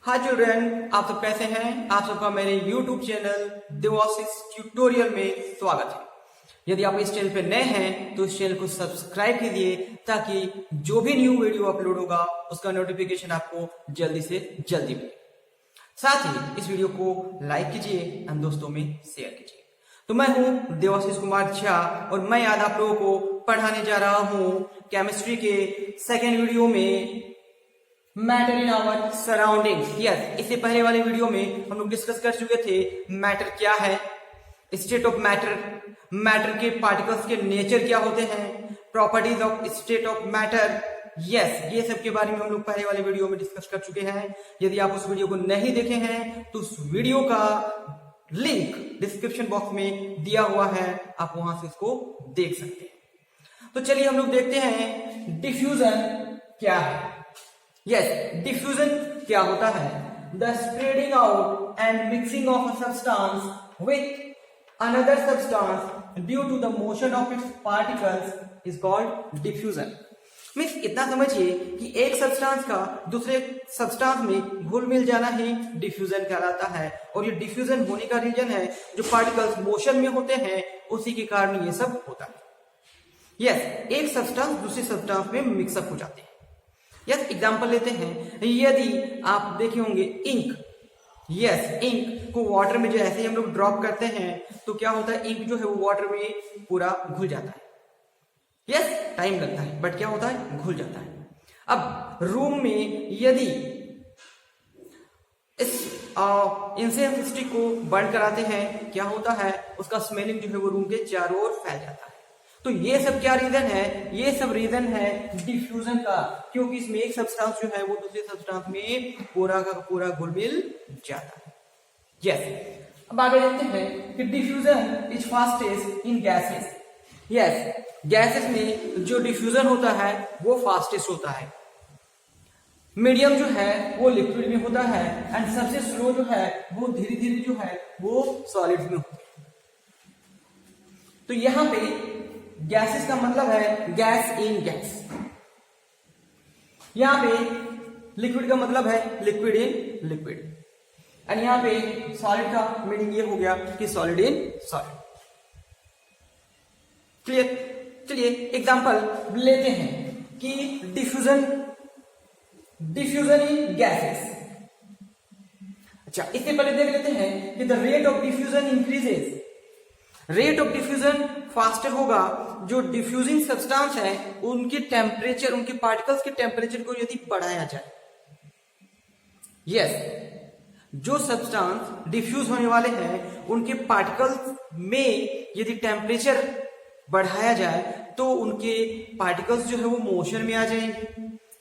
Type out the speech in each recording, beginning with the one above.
हाय children, आप सब कैसे हैं? आप सबका मेरे YouTube चैनल देवाशीष ट्यूटोरियल में स्वागत है। यदि आप इस चैनल पे नए हैं तो इस चैनल को सब्सक्राइब कीजिए ताकि जो भी न्यू वीडियो अपलोड होगा उसका नोटिफिकेशन आपको जल्दी से जल्दी मिले। साथ ही इस वीडियो को लाइक कीजिए और दोस्तों में शेयर कीजिए। तो मैं हूं देवाशीष कुमार झा और मैं आज आप लोगों को पढ़ाने जा रहा हूं केमिस्ट्री के सेकेंड वीडियो में matter in our surroundings. Yes, इससे पहले वाले वीडियो में हम लोग डिस्कस कर चुके थे मैटर क्या है, स्टेट ऑफ मैटर, मैटर के पार्टिकल्स के नेचर क्या होते हैं, properties of state of matter. Yes, ये सब के बारे में हम लोग पहले वाले वीडियो में डिस्कस कर चुके हैं। यदि आप उस वीडियो को नहीं देखे हैं तो उस वीडियो का लिंक डिस्क्रिप्शन बॉक्स में दिया हुआ है, आप वहां से इसको देख सकते हैं। तो चलिए हम लोग देखते हैं डिफ्यूजन क्या है। यस, डिफ्यूजन क्या होता है? The spreading out and mixing of a substance with another substance due to the motion of its particles is called diffusion. Means इतना समझिए कि एक सब्सटेंस का दूसरे सब्सटेंस में घुल मिल जाना ही डिफ्यूजन कहलाता है। और ये डिफ्यूजन होने का रीजन है जो पार्टिकल्स मोशन में होते हैं उसी के कारण ये सब होता है। यस, एक सब्सटेंस दूसरे सब्सटेंस में मिक्सअप हो जाते हैं। यस, एग्जांपल लेते हैं। यदि आप देखे होंगे इंक, यस, इंक को वाटर में जो ऐसे ही हम लोग ड्रॉप करते हैं तो क्या होता है, इंक जो है वो वाटर में पूरा घुल जाता है। यस, टाइम लगता है बट क्या होता है, घुल जाता है। अब रूम में यदि इस इंसेंस स्टिक को बर्न कराते हैं, क्या होता है, उसका स्मेलिंग जो है वो रूम के चारों ओर फैल जाता है। तो ये सब क्या रीजन है? ये सब रीजन है डिफ्यूजन का, क्योंकि इसमें एक सब्सटेंस जो है वो दूसरे सब्सटेंस में पूरा का पूरा घुल मिल जाता है। यस, अब आगे देखते हैं कि diffusion is fastest in gases. Yes, gases में जो डिफ्यूजन होता है वो फास्टेस्ट होता है। मीडियम जो है वो लिक्विड में होता है एंड सबसे स्लो जो है वो धीरे धीरे जो है वो सॉलिड में होता है। तो यहां पे गैसेस का मतलब है गैस इन गैस। यहां पे लिक्विड का मतलब है लिक्विड इन लिक्विड एंड यहां पे सॉलिड का मीनिंग ये हो गया कि सॉलिड इन सॉलिड। क्लियर? चलिए एग्जांपल लेते हैं कि डिफ्यूजन इन गैसेस। अच्छा, इससे पहले देख लेते हैं कि the rate of diffusion increases. Rate of diffusion faster होगा जो डिफ्यूजिंग सब्सटेंस है उनके टेम्परेचर, उनके पार्टिकल्स के टेम्परेचर को यदि बढ़ाया जाए। यस, जो सब्सटेंस डिफ्यूज होने वाले हैं उनके पार्टिकल्स में यदि टेम्परेचर बढ़ाया जाए तो उनके पार्टिकल्स जो है वो मोशन में आ जाएंगे,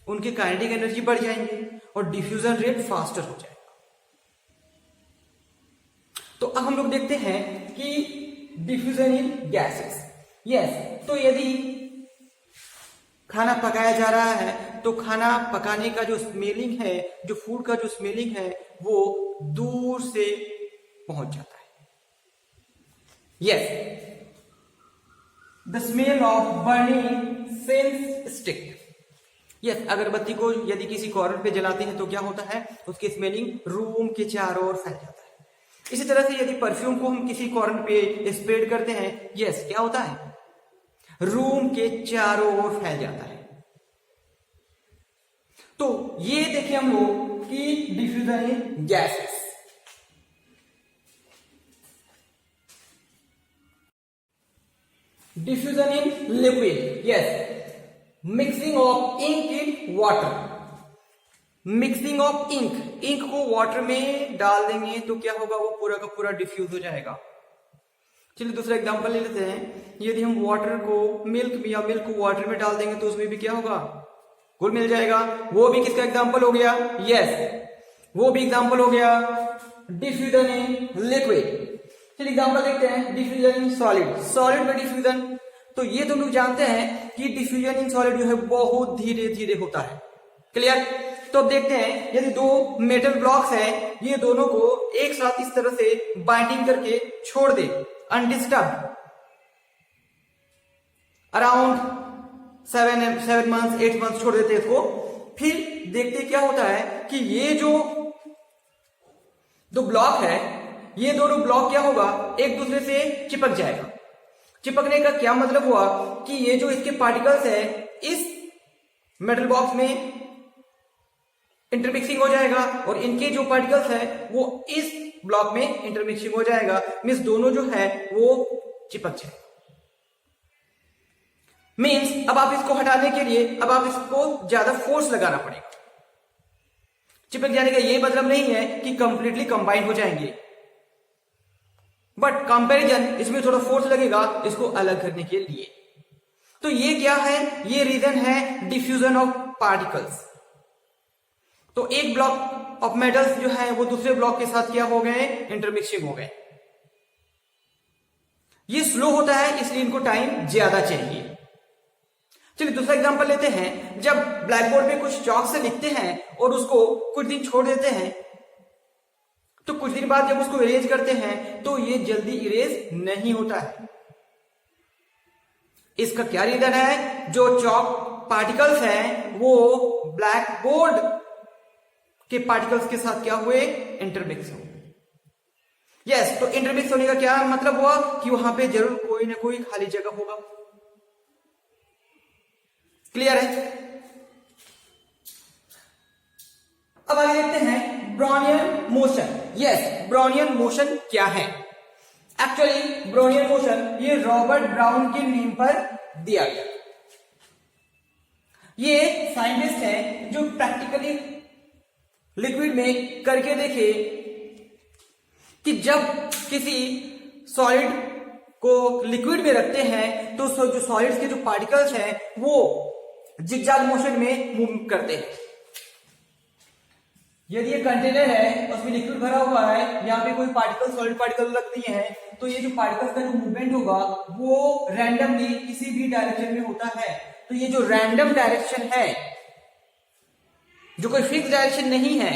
उनके काइनेटिक एनर्जी बढ़ जाएंगे और डिफ्यूजन रेट फास्टर हो जाएगा। तो अब हम लोग देखते हैं कि डिफ्यूजन इन गैसेस। यस, तो यदि खाना पकाया जा रहा है तो खाना पकाने का जो स्मेलिंग है, जो फूड का जो स्मेलिंग है वो दूर से पहुंच जाता है। Yes, the smell of burning sense stick. Yes, अगरबत्ती को यदि किसी कॉर्नर पे जलाते हैं तो क्या होता है, उसकी स्मेलिंग रूम के चारों ओर फैल जाता है। इसी तरह से यदि परफ्यूम को हम किसी कॉर्नर पे स्प्रेड करते हैं, यस, क्या होता है, रूम के चारों ओर फैल जाता है। तो ये देखें हम लोग कि diffusion in gases. Diffusion in liquid. Yes, mixing of ink in water. Mixing of ink, ink को वाटर में डाल देंगे तो क्या होगा, वो पूरा का पूरा डिफ्यूज हो जाएगा। चलिए दूसरा एग्जांपल ले लेते हैं। यदि हम वाटर को मिल्क या मिल्क को वाटर में डाल देंगे तो उसमें भी क्या होगा, घुल मिल जाएगा। वो भी किसका एग्जांपल हो गया? यस, वो भी एग्जांपल हो गया डिफ्यूजन इन लिक्विड। चलिए एग्जांपल देखते हैं डिफ्यूजन इन सॉलिड। सॉलिड में डिफ्यूजन, तो ये तो लोग जानते हैं कि डिफ्यूजन इन सॉलिड जो है बहुत धीरे धीरे होता है। क्लियर? तो अब देखते हैं, यदि दो मेटल ब्लॉक्स हैं, ये दोनों को एक साथ इस तरह से बाइंडिंग करके छोड़ दे अनडिस्टर्ब अराउंड 7 मंथ्स 8 मंथ्स छोड़ देते हैं इसको, फिर देखते क्या होता है कि ये जो दो ब्लॉक है, ये दोनों ब्लॉक क्या होगा, एक दूसरे से चिपक जाएगा। चिपकने का क्या मतलब हुआ कि ये जो इसके पार्टिकल्स है इस मेटल बॉक्स में इंटरमिक्सिंग हो जाएगा और इनके जो पार्टिकल्स है वो इस ब्लॉक में इंटरमिक्सिंग हो जाएगा, मीन्स दोनों जो है वो चिपक जाएगा। मीन्स अब आप इसको हटाने के लिए अब आप इसको ज्यादा फोर्स लगाना पड़ेगा। चिपक जाने का ये मतलब नहीं है कि कंप्लीटली कंबाइन हो जाएंगे, बट कंपैरिजन इसमें थोड़ा फोर्स लगेगा इसको अलग करने के लिए। तो ये क्या है, ये रीजन है डिफ्यूजन ऑफ पार्टिकल्स। तो एक ब्लॉक ऑफ मेटल्स जो है वो दूसरे ब्लॉक के साथ क्या हो गए, इंटरमिक्सिंग हो गए। ये स्लो होता है इसलिए इनको टाइम ज्यादा चाहिए। चलिए दूसरा एग्जांपल लेते हैं। जब ब्लैक बोर्ड पे कुछ चॉक से लिखते हैं और उसको कुछ दिन छोड़ देते हैं तो कुछ दिन बाद जब उसको इरेज करते हैं तो ये जल्दी इरेज नहीं होता है। इसका क्या रीजन है, जो चॉक पार्टिकल्स हैं वो ब्लैक बोर्ड के पार्टिकल्स के साथ क्या हुए, इंटरमिक्स हो। यस, तो इंटरमिक्स होने का क्या मतलब हुआ कि वहां पे जरूर कोई ना कोई खाली जगह होगा। क्लियर है। अब आगे देखते हैं Brownian motion. Yes, Brownian motion क्या है। एक्चुअली ब्राउनियन मोशन ये रॉबर्ट ब्राउन के नेम पर दिया गया। ये साइंटिस्ट है जो प्रैक्टिकली लिक्विड में करके देखे कि जब किसी सॉलिड को लिक्विड में रखते हैं तो जो सॉलिड्स के जो पार्टिकल्स हैं वो जिगजैग मोशन में मूव करते हैं। यदि ये कंटेनर है उसमें लिक्विड भरा हुआ है, यहाँ पे कोई पार्टिकल सॉलिड पार्टिकल लग नहीं है, तो ये जो पार्टिकल्स का जो मूवमेंट होगा वो रैंडमली किसी भी डायरेक्शन में होता है। तो ये जो रैंडम डायरेक्शन है, जो कोई फिक्स डायरेक्शन नहीं है,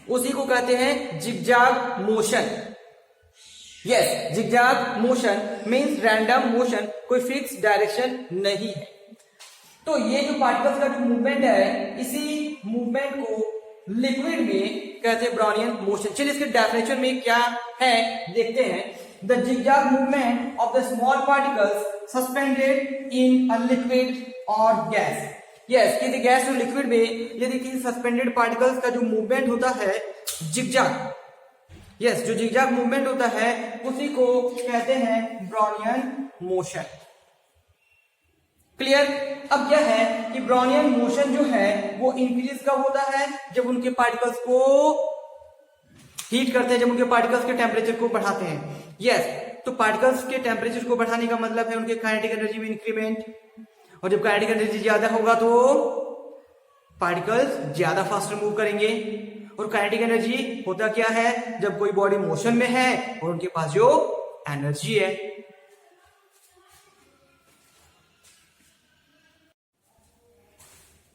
उसी को कहते हैं zigzag motion. Yes, zigzag motion means random motion, कोई फिक्स डायरेक्शन नहीं है। तो ये जो पार्टिकल्स का जो मूवमेंट है, इसी मूवमेंट को लिक्विड में कहते हैं ब्राउनियन मोशन। चलिए इसके डेफिनेशन में क्या है देखते हैं। The zigzag movement of the small particles suspended in a liquid और गैस। यस, किसी गैस और लिक्विड में यदि किसी सस्पेंडेड पार्टिकल्स का जो मूवमेंट होता है जिगजैग, यस, जो जिगजैग मूवमेंट होता है उसी को कहते हैं ब्राउनियन मोशन। क्लियर। अब क्या है कि ब्राउनियन मोशन जो है वो इंक्रीज कब होता है, जब उनके पार्टिकल्स को हीट करते हैं, जब उनके पार्टिकल्स के टेम्परेचर को बढ़ाते हैं। यस, तो पार्टिकल्स के टेम्परेचर को बढ़ाने का मतलब है उनके काइनेटिक एनर्जी में इंक्रीमेंट, और जब काइनेटिक एनर्जी ज्यादा होगा तो पार्टिकल्स ज्यादा फास्टर मूव करेंगे। और काइनेटिक एनर्जी होता क्या है, जब कोई बॉडी मोशन में है और उनके पास जो एनर्जी है।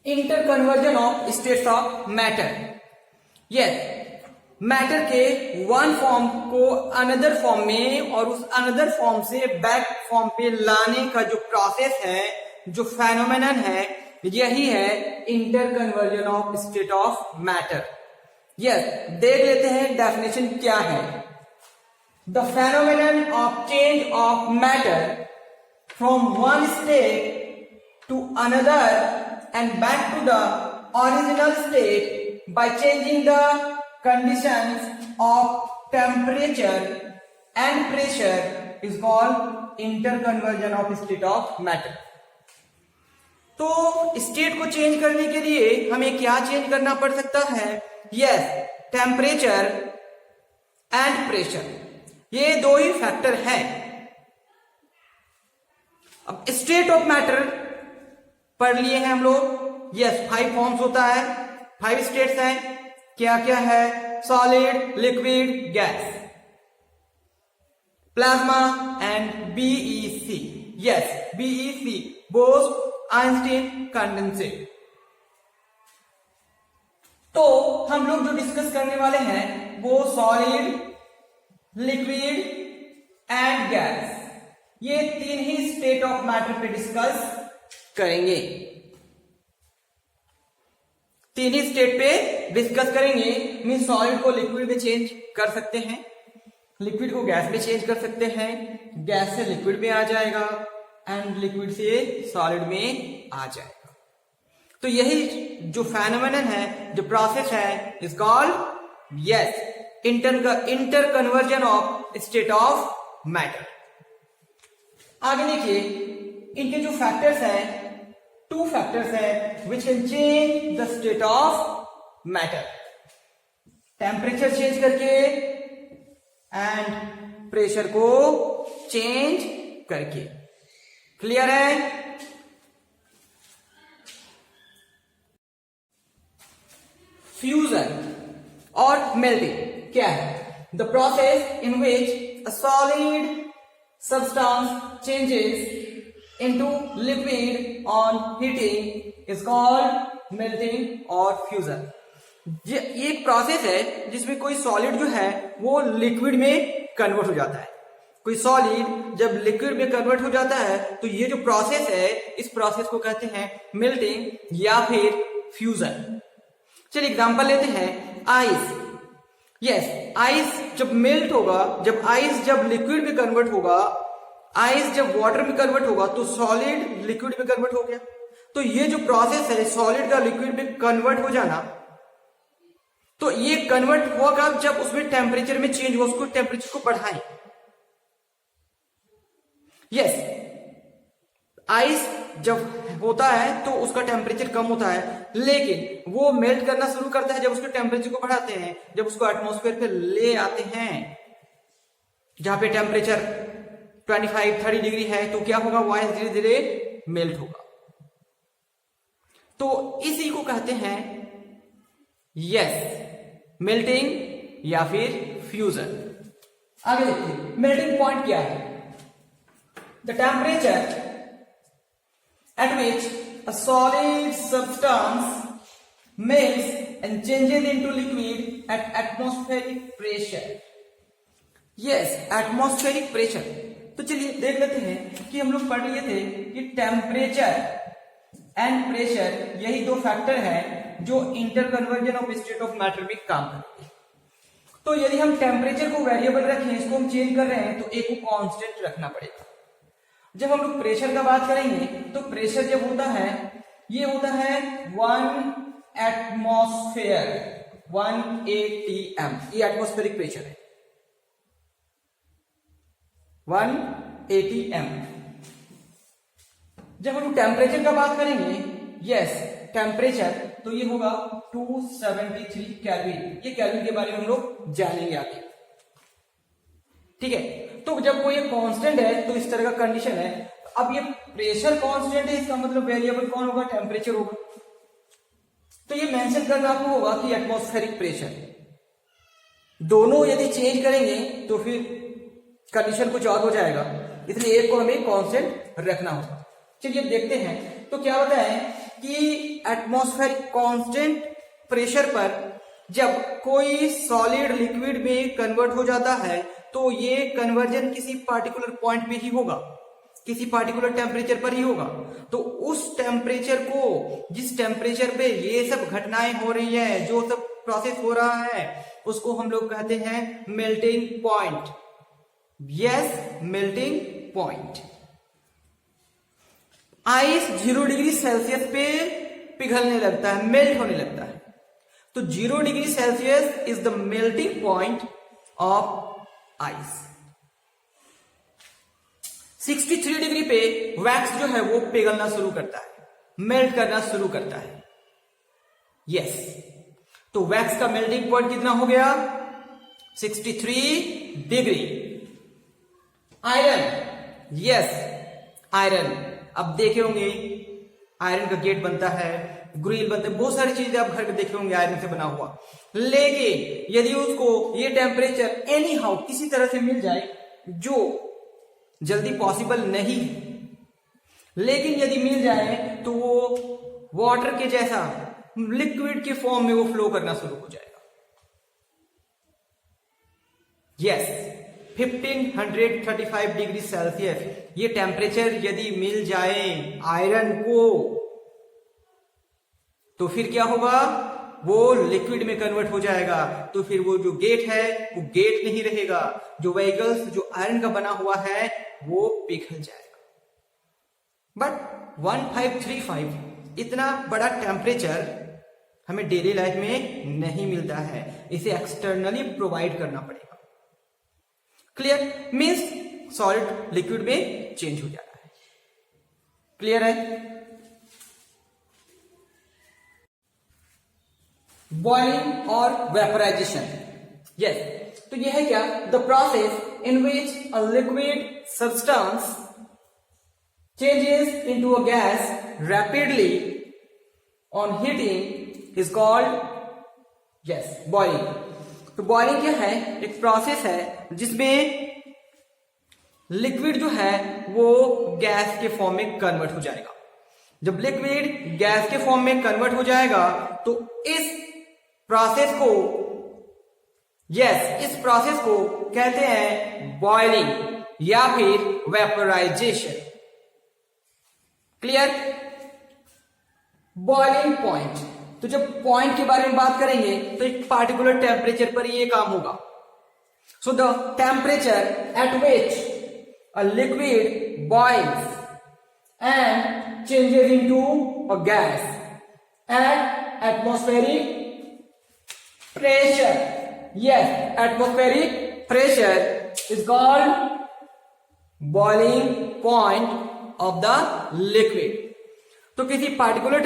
Interconversion of states of matter. Yes, matter के वन फॉर्म को अनदर फॉर्म में और उस अनदर फॉर्म से बैक फॉर्म पे लाने का जो प्रोसेस है, जो फेनोमेनन है, यही है interconversion of state of matter. Yes, देख लेते हैं डेफिनेशन क्या है। The phenomenon of change of matter from one state to another and back to the original state by changing the conditions of temperature and pressure is called interconversion of state of matter। तो state को change करने के लिए हमें क्या change करना पड़ सकता है? यस, टेम्परेचर एंड प्रेशर, ये दो ही फैक्टर है। अब स्टेट ऑफ मैटर पढ़ लिए हैं हम लोग। यस, 5 फॉर्म्स होता है, 5 स्टेट्स हैं। क्या क्या है? Solid, liquid, gas, plasma and BEC. Yes, BEC, Bose Einstein condensate. तो हम लोग जो डिस्कस करने वाले हैं वो सॉलिड, लिक्विड एंड गैस, ये 3 ही स्टेट ऑफ मैटर पे डिस्कस करेंगे। तीन ही स्टेट पे डिस्कस करेंगे। मीन सॉलिड को लिक्विड में चेंज कर सकते हैं, लिक्विड को गैस में चेंज कर सकते हैं, गैस से लिक्विड में आ जाएगा एंड लिक्विड से सॉलिड में आ जाएगा। तो यही जो फेनोमेनन है, जो प्रोसेस है, is called yes inter conversion of state of matter. आगे देखिए, इनके जो फैक्टर्स हैं, टू फैक्टर्स हैं which can change the state of matter, temperature change करके एंड प्रेशर को चेंज करके। क्लियर है? फ्यूजन और मेल्टिंग क्या है? The process in which a solid substance changes into liquid on heating is called melting और fusion। ये एक प्रोसेस है जिसमें कोई सॉलिड जो है वो लिक्विड में कन्वर्ट हो जाता है। कोई सॉलिड जब लिक्विड में कन्वर्ट हो जाता है तो ये जो प्रोसेस है, इस प्रोसेस को कहते हैं मेल्टिंग या फिर फ्यूजन। चलिए एग्जांपल लेते हैं, आइस। यस, आइस जब मेल्ट होगा, जब आइस जब लिक्विड में कन्वर्ट होगा, आइस जब वाटर में कन्वर्ट होगा तो सॉलिड लिक्विड में कन्वर्ट हो गया। तो ये जो प्रोसेस है सॉलिड का लिक्विड में कन्वर्ट हो जाना, तो ये कन्वर्ट होगा जब उसमें टेम्परेचर में चेंज हो, उसको टेम्परेचर को बढ़ाएं। यस, आइस जब होता है तो उसका टेम्परेचर कम होता है, लेकिन वो मेल्ट करना शुरू करता है जब उसके टेम्परेचर को बढ़ाते हैं, जब उसको एटमॉस्फेयर पे ले आते हैं, जहां पे टेम्परेचर 25-30 डिग्री है, तो क्या होगा, वो आइस धीरे धीरे मेल्ट होगा। तो इसी को कहते हैं यस मेल्टिंग या फिर फ्यूजन। आगे देखिए, मेल्टिंग पॉइंट क्या है? The temperature at which a solid substance melts and changes into liquid at atmospheric pressure। yes, atmospheric pressure। तो चलिए देख लेते हैं कि हम लोग पढ़ लिए थे कि टेम्परेचर एंड प्रेशर यही दो फैक्टर हैं जो inter conversion of state of matter में काम करते हैं। तो यदि हम टेम्परेचर को वेरिएबल रखें, इसको हम चेंज कर रहे हैं, तो एक को कांस्टेंट रखना पड़ेगा। जब हम लोग प्रेशर का बात करेंगे तो प्रेशर जब होता है, ये होता है 1 एटमॉस्फेयर, 1 atm, ये एटमॉस्फेरिक प्रेशर है, 1 atm। जब हम लोग टेम्परेचर का बात करेंगे, यस टेम्परेचर, तो ये होगा 273 केल्विन। ये केल्विन के बारे में हम लोग जानेंगे आगे, ठीक है। तो जब कोई कांस्टेंट है तो इस तरह का कंडीशन है। अब ये प्रेशर कांस्टेंट है, इसका मतलब वेरिएबल कौन होगा, टेम्परेचर होगा। तो ये मेंशन करना आपको होगा कि एटमॉस्फेरिक प्रेशर, दोनों यदि चेंज करेंगे तो फिर कंडीशन कुछ और हो जाएगा, इसलिए एक को हमें कांस्टेंट रखना होगा। चलिए देखते हैं, तो क्या होता है कि एटमॉस्फेरिक कांस्टेंट प्रेशर पर जब कोई सॉलिड लिक्विड में कन्वर्ट हो जाता है तो ये कन्वर्जन किसी पार्टिकुलर पॉइंट पे ही होगा, किसी पार्टिकुलर टेम्परेचर पर ही होगा। तो उस टेम्परेचर को, जिस टेम्परेचर पे ये सब घटनाएं हो रही है, जो सब प्रोसेस हो रहा है, उसको हम लोग कहते हैं melting point. Yes, melting point. Ice 0 degree Celsius पे पिघलने लगता है, मेल्ट होने लगता है। तो 0 degree Celsius is the melting point of ice. 63 degree पे वैक्स जो है वो पिघलना शुरू करता है, मेल्ट करना शुरू करता है। यस, तो वैक्स का मेल्टिंग पॉइंट कितना हो गया, 63 डिग्री। आयरन, यस आयरन, अब देखे होंगे आयरन का गेट बनता है, ग्रिल बनते हैं, बहुत सारी चीजें आप घर में देखे होंगे आयरन से बना हुआ। लेकिन यदि उसको ये टेम्परेचर एनी हाउ किसी तरह से मिल जाए, जो जल्दी पॉसिबल नहीं है, लेकिन यदि मिल जाए तो वो वाटर के जैसा लिक्विड के फॉर्म में वो फ्लो करना शुरू हो जाएगा। यस, 1535 डिग्री सेल्सियस ये टेम्परेचर यदि मिल जाए आयरन को, तो फिर क्या होगा, वो लिक्विड में कन्वर्ट हो जाएगा। तो फिर वो जो गेट है वो गेट नहीं रहेगा, जो व्हीकल्स जो आयरन का बना हुआ है वो पिघल जाएगा। बट 1535 इतना बड़ा टेम्परेचर हमें डेली लाइफ में नहीं मिलता है, इसे एक्सटर्नली प्रोवाइड करना पड़ेगा। क्लियर? मीन्स सॉलिड लिक्विड में चेंज हो जाता है। क्लियर है? बॉइलिंग और वेपराइजेशन। यस, तो यह है क्या? The process in which a liquid substance changes into a gas rapidly on heating is called boiling. तो बॉइलिंग क्या है? एक प्रोसेस है जिसमें लिक्विड जो है वो गैस के फॉर्म में कन्वर्ट हो जाएगा। जब लिक्विड गैस के फॉर्म में कन्वर्ट हो जाएगा तो इस प्रोसेस को कहते हैं बॉइलिंग या फिर वेपराइजेशन। क्लियर? बॉइलिंग पॉइंट, तो जब पॉइंट के बारे में बात करेंगे तो एक पार्टिकुलर टेम्परेचर पर ये काम होगा। So the temperature at which a liquid boils and changes into a gas at atmospheric pressure. Yes, atmospheric pressure is called boiling point of the liquid. तो किसी पार्टिकुलर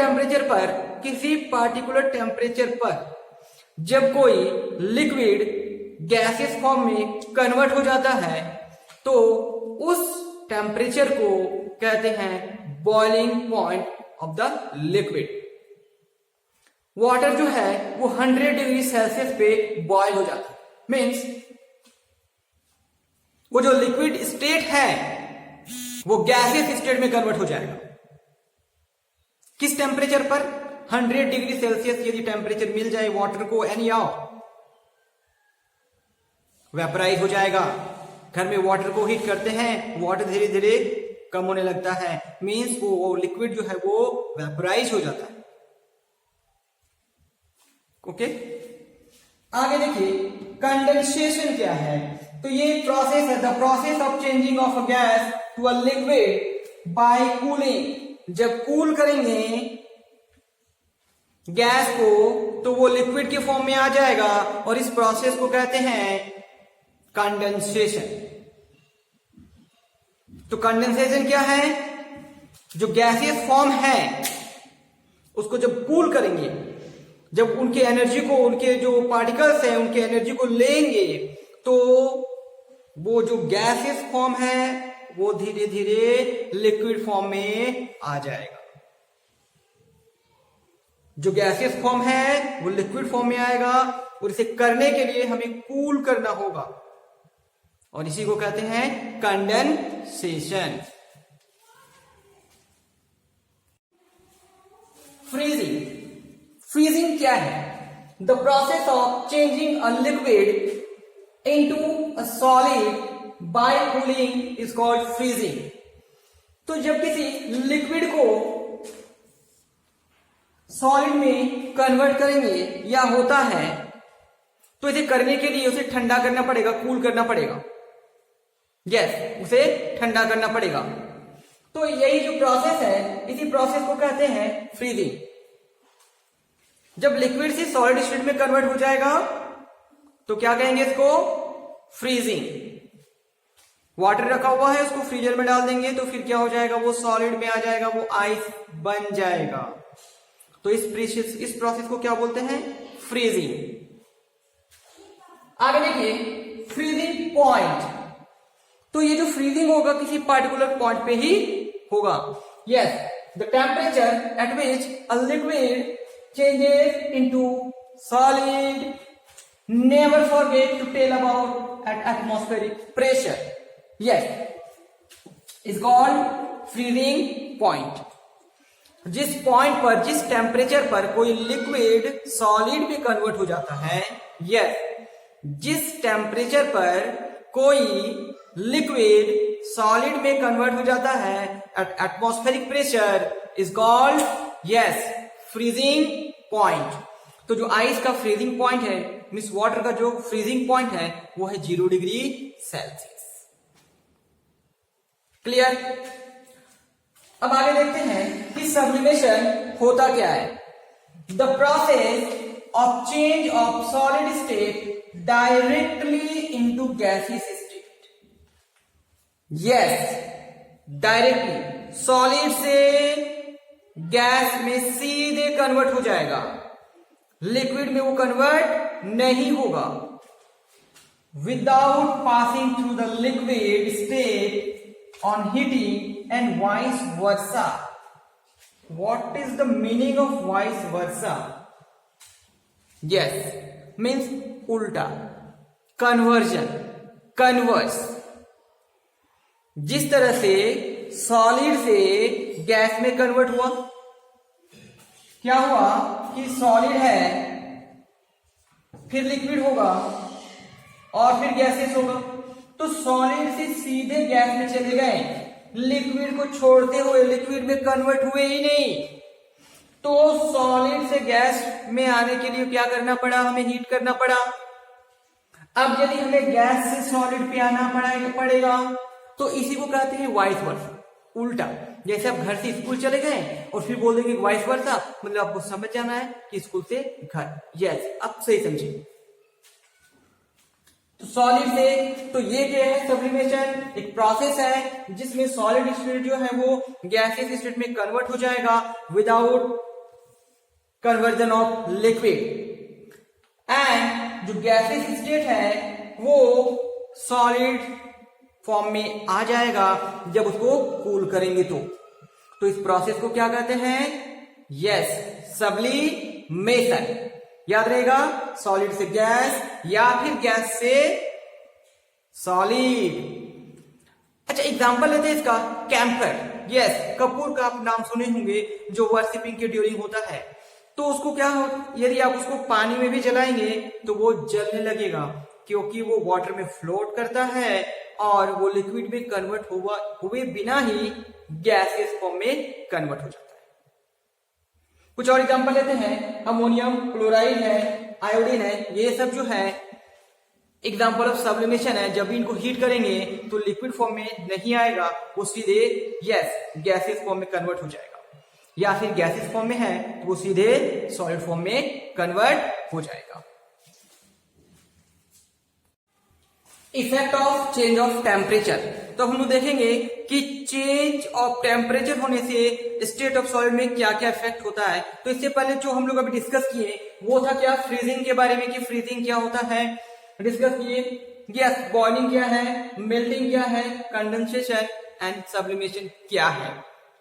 टेम्परेचर पर जब कोई लिक्विड गैसेस फॉर्म में convert हो जाता है तो उस टेम्परेचर को कहते हैं boiling point of the liquid. Water जो है वो 100 डिग्री सेल्सियस पे बॉयल हो जाता है। मीन्स वो जो लिक्विड स्टेट है वो गैसियस स्टेट में कन्वर्ट हो जाएगा। किस टेम्परेचर पर? 100 डिग्री सेल्सियस यदि टेम्परेचर मिल जाए वाटर को एनी आओ, वेपराइज हो जाएगा। घर में वाटर को हीट करते हैं, वाटर धीरे धीरे कम होने लगता है, मीन्स वो लिक्विड जो है वो वेपराइज हो जाता है। ओके, आगे देखिए कंडेंसेशन क्या है। तो ये प्रोसेस है, the process of changing of a gas to a liquid by cooling. जब कूल करेंगे गैस को तो वो लिक्विड के फॉर्म में आ जाएगा और इस प्रोसेस को कहते हैं कंडेंसेशन। तो कंडेंसेशन क्या है? जो गैसियस फॉर्म है उसको जब कूल करेंगे, जब उनकी एनर्जी को, उनके जो पार्टिकल्स हैं उनकी एनर्जी को लेंगे तो वो जो गैसियस फॉर्म है वो धीरे धीरे लिक्विड फॉर्म में आ जाएगा। जो गैसियस फॉर्म है वो लिक्विड फॉर्म में आएगा और इसे करने के लिए हमें कूल करना होगा और इसी को कहते हैं कंडेंसेशन। फ्रीजिंग क्या है? The process of changing a liquid into a solid bye cooling is called freezing. तो जब किसी लिक्विड को सॉलिड में कन्वर्ट करेंगे या होता है तो इसे करने के लिए उसे ठंडा करना पड़ेगा, कूल करना पड़ेगा। उसे ठंडा करना पड़ेगा। तो यही जो प्रोसेस है, इसी प्रोसेस को कहते हैं फ्रीजिंग। जब लिक्विड से सॉलिड स्टेट में कन्वर्ट हो जाएगा तो क्या कहेंगे इसको? फ्रीजिंग। वाटर रखा हुआ है उसको फ्रीजर में डाल देंगे तो फिर क्या हो जाएगा? वो सॉलिड में आ जाएगा, वो आइस बन जाएगा। तो इस प्रोसेस को क्या बोलते हैं? फ्रीजिंग। आगे देखिए फ्रीजिंग पॉइंट। तो ये जो फ्रीजिंग होगा किसी पार्टिकुलर पॉइंट पे ही होगा। The temperature at which a liquid changes into solid. Never forget to tell about at atmospheric pressure. Is called freezing point. जिस पॉइंट पर, जिस टेम्परेचर पर कोई लिक्विड सॉलिड में कन्वर्ट हो जाता है, जिस टेम्परेचर पर कोई लिक्विड सॉलिड में कन्वर्ट हो जाता है eight atmospheric pressure is called freezing point. तो जो आइस का फ्रीजिंग पॉइंट है, मीन्स वाटर का जो फ्रीजिंग पॉइंट है वो है 0 डिग्री सेल्सियस। क्लियर? अब आगे देखते हैं कि सब्लिमेशन होता क्या है। The process of change of solid state directly into gaseous state. Yes, directly solid से गैस में सीधे कन्वर्ट हो जाएगा, लिक्विड में वो कन्वर्ट नहीं होगा। Without passing through the liquid state on heating and vice versa. What is the meaning of vice versa? Yes, means उल्टा, कन्वर्जन, कन्वर्स। जिस तरह से सॉलिड से गैस में कन्वर्ट हुआ, क्या हुआ कि सॉलिड है, फिर लिक्विड होगा और फिर गैसेस होगा। तो सॉलिड से सीधे गैस में चले गए, लिक्विड को छोड़ते हुए लिक्विड में कन्वर्ट हुए ही नहीं। तो सॉलिड से गैस में आने के लिए क्या करना पड़ा? हमें हीट करना पड़ा। अब यदि हमें गैस से सॉलिड पे आना पड़ेगा तो इसी को कहते हैं वाइस वर्सा, उल्टा। जैसे आप घर से स्कूल चले गए और फिर बोल देंगे वाइस वर्सा, मतलब आपको समझ जाना है कि स्कूल से घर। यस, अब सही समझिए। तो सॉलिड से, तो ये क्या है? सब्लिमेशन एक प्रोसेस है जिसमें सॉलिड स्टेट जो है वो गैसियस स्टेट में कन्वर्ट हो जाएगा without conversion of liquid. And जो गैसियस स्टेट है वो सॉलिड फॉर्म में आ जाएगा जब उसको कूल करेंगे तो इस प्रोसेस को क्या कहते हैं? Yes, sublimation. याद रहेगा, सॉलिड से गैस या फिर गैस से सॉलिड। अच्छा, एग्जांपल लेते हैं इसका, कैम्फर। यस, कपूर का आप नाम सुने होंगे, जो वर्शिपिंग के ड्यूरिंग होता है। तो उसको क्या हो, यदि आप उसको पानी में भी जलाएंगे तो वो जलने लगेगा, क्योंकि वो वाटर में फ्लोट करता है और वो लिक्विड में कन्वर्ट हुए बिना ही गैसियस फॉर्म में कन्वर्ट हो जाता है। कुछ और एग्जांपल लेते हैं, अमोनियम क्लोराइड है, आयोडीन है, ये सब जो है एग्जांपल ऑफ सब्लिमेशन है। जब भी इनको हीट करेंगे तो लिक्विड फॉर्म में नहीं आएगा, वो सीधे यस गैसियस फॉर्म में कन्वर्ट हो जाएगा, या फिर गैसियस फॉर्म में है तो वो सीधे सॉलिड फॉर्म में कन्वर्ट हो जाएगा। Effect of change of temperature. तो हम लोग देखेंगे कि चेंज ऑफ टेम्परेचर होने से स्टेट ऑफ सॉलिड में क्या क्या इफेक्ट होता है। तो इससे पहले जो हम लोग अभी डिस्कस किए वो था क्या? फ्रीजिंग के बारे में, कि फ्रीजिंग क्या होता है डिस्कस किए। यस, बॉइलिंग क्या है, मेल्टिंग क्या है, कंडेंसेशन एंड सब्लिमेशन क्या है।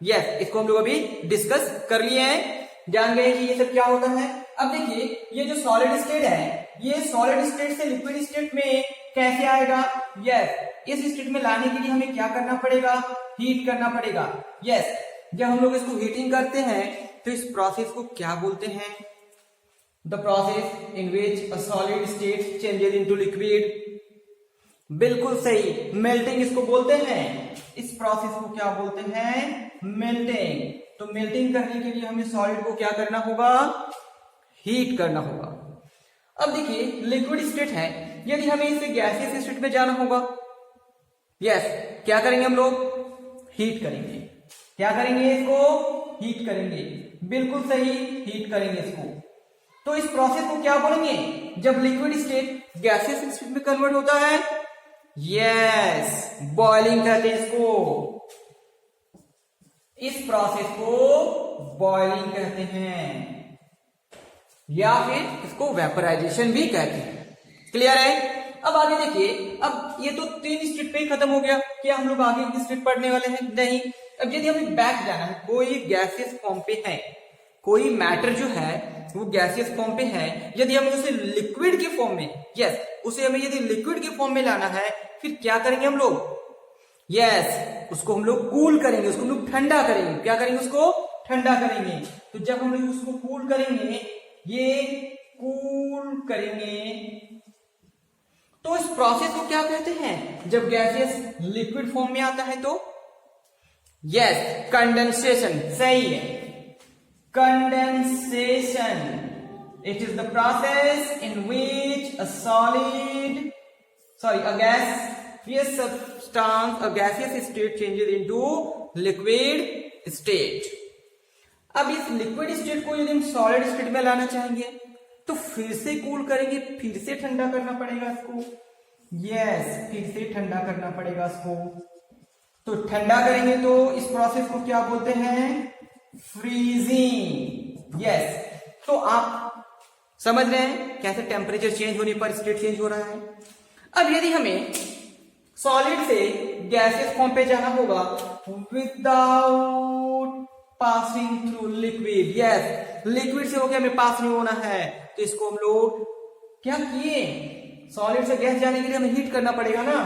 यस, इसको हम लोग अभी डिस्कस कर लिए हैं, जान गए कि ये सब क्या होता है। अब देखिए, ये जो सॉलिड स्टेट है, ये सॉलिड स्टेट से लिक्विड स्टेट में कैसे आएगा? यस, इस स्टेट में लाने के लिए हमें क्या करना पड़ेगा? हीट करना पड़ेगा। यस, जब हम लोग इसको हीटिंग करते हैं तो इस प्रोसेस को क्या बोलते हैं? The process in which a solid state changes into liquid. बिल्कुल सही, मेल्टिंग इसको बोलते हैं। इस प्रोसेस को क्या बोलते हैं? मेल्टिंग। तो मेल्टिंग करने के लिए हमें सॉलिड को क्या करना होगा? हीट करना होगा। अब देखिए, लिक्विड स्टेट है, यदि हमें इसे गैसियस स्टेट में जाना होगा, यस, क्या करेंगे हम लोग? हीट करेंगे। क्या करेंगे? इसको हीट करेंगे। बिल्कुल सही, हीट करेंगे इसको। तो इस प्रोसेस को क्या बोलेंगे? जब लिक्विड स्टेट गैसियस स्टेट में कन्वर्ट होता है, यस, बॉइलिंग कहते हैं इसको। इस प्रोसेस को बॉइलिंग कहते हैं, या फिर इसको वेपराइजेशन भी कहते हैं। क्लियर है? अब आगे देखिए, अब ये तो 3 स्टेट पे ही खत्म हो गया, क्या हम लोग आगे की स्टेट पढ़ने वाले हैं? नहीं। अब यदि हमें बैक जाना है, कोई गैसियस फॉर्म पे है, कोई मैटर जो है वो गैसियस फॉर्म पे है, यदि हमें उसे लिक्विड के फॉर्म में, यस, उसे हमें यदि लिक्विड के फॉर्म में लाना है, फिर क्या करेंगे हम लोग? यस, उसको हम लोग कूल करेंगे, उसको हम लोग ठंडा करेंगे। क्या करेंगे? उसको ठंडा करेंगे। तो जब हम लोग उसको कूल करेंगे, ये कूल करेंगे, तो इस प्रोसेस को क्या कहते हैं? जब गैसियस लिक्विड फॉर्म में आता है तो यस, कंडेंसेशन। सही है, condensation. It is the process in which a gaseous substance, a gaseous state changes into liquid state. अब इस लिक्विड स्टेट को यदि हम सॉलिड स्टेट में लाना चाहेंगे तो फिर से कूल करेंगे, फिर से ठंडा करना पड़ेगा इसको। फिर से ठंडा करना पड़ेगा इसको। तो ठंडा करेंगे तो इस प्रोसेस को क्या बोलते हैं? फ्रीजिंग। तो आप समझ रहे हैं कैसे टेम्परेचर चेंज होने पर स्टेट चेंज हो रहा है। अब यदि हमें सॉलिड से गैसेस फॉर्म पे जाना होगा without passing through liquid, liquid से होकर हमें पास नहीं होना है, तो इसको हम लोग क्या किए? सॉलिड से गैस जाने के लिए हमें हीट करना पड़ेगा ना।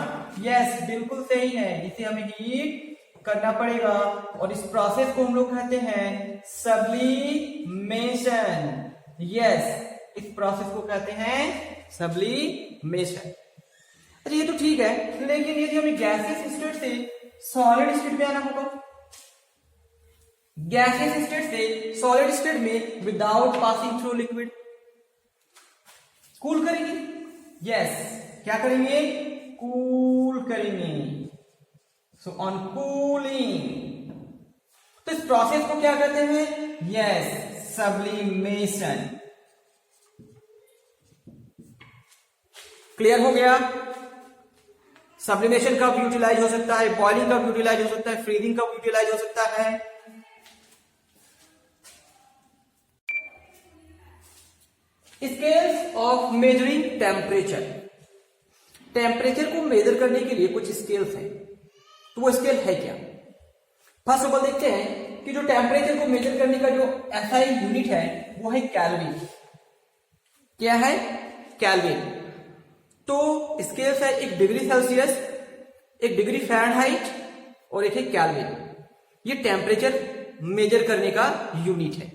बिल्कुल सही है, इसे हमें हीट करना पड़ेगा और इस प्रोसेस को हम लोग कहते हैं सब्लिमेशन। इस प्रोसेस को कहते हैं सब्लिमेशन। अरे ये तो ठीक है, लेकिन यदि हमें गैसियस स्टेट से सॉलिड स्टेट में आना होगा, गैसियस स्टेट से सॉलिड स्टेट में without passing through liquid, cool करेंगे। क्या करेंगे? कूल करेंगे। सो ऑन कूलिंग, तो इस प्रोसेस को क्या कहते हैं? सब्लिमेशन। क्लियर हो गया? सब्लिमेशन कब यूटिलाइज हो सकता है, बॉइलिंग कब यूटिलाइज हो सकता है, फ्रीजिंग कब यूटिलाइज हो सकता है। Scales of measuring temperature. Temperature को मेजर करने के लिए कुछ स्केल्स हैं, तो वो स्केल है क्या? फर्स्ट ऑफ ऑल देखते हैं कि जो टेम्परेचर को मेजर करने का जो SI यूनिट है वो है केल्विन। क्या है? केल्विन। तो स्केल्स है, एक डिग्री सेल्सियस, एक डिग्री फ़ारेनहाइट और एक है केल्विन। ये टेम्परेचर मेजर करने का यूनिट है,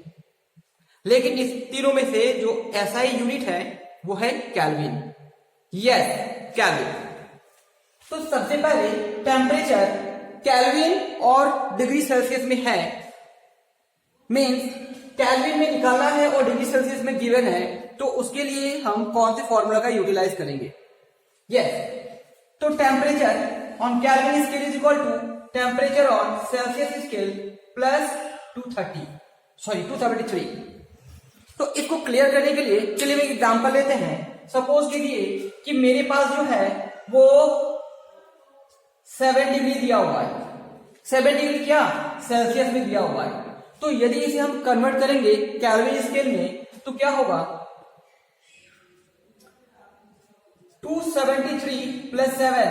लेकिन इस तीनों में से जो SI यूनिट है वो है केल्विन। केल्विन। तो सबसे पहले टेम्परेचर केल्विन और डिग्री सेल्सियस में है, मींस केल्विन में निकालना है और डिग्री सेल्सियस में गिवन है, तो उसके लिए हम कौन से फॉर्मूला का यूटिलाइज करेंगे? तो temperature on kelvin scale is equal to temperature on Celsius scale plus 273। तो इसको क्लियर करने के लिए चलिए एक एग्जांपल लेते हैं। सपोज कीजिए कि मेरे पास जो है वो 7 डिग्री दिया हुआ है। 7 डिग्री क्या? सेल्सियस में दिया हुआ है। तो यदि इसे हम कन्वर्ट करेंगे केल्विन स्केल में तो क्या होगा? 273 plus 7,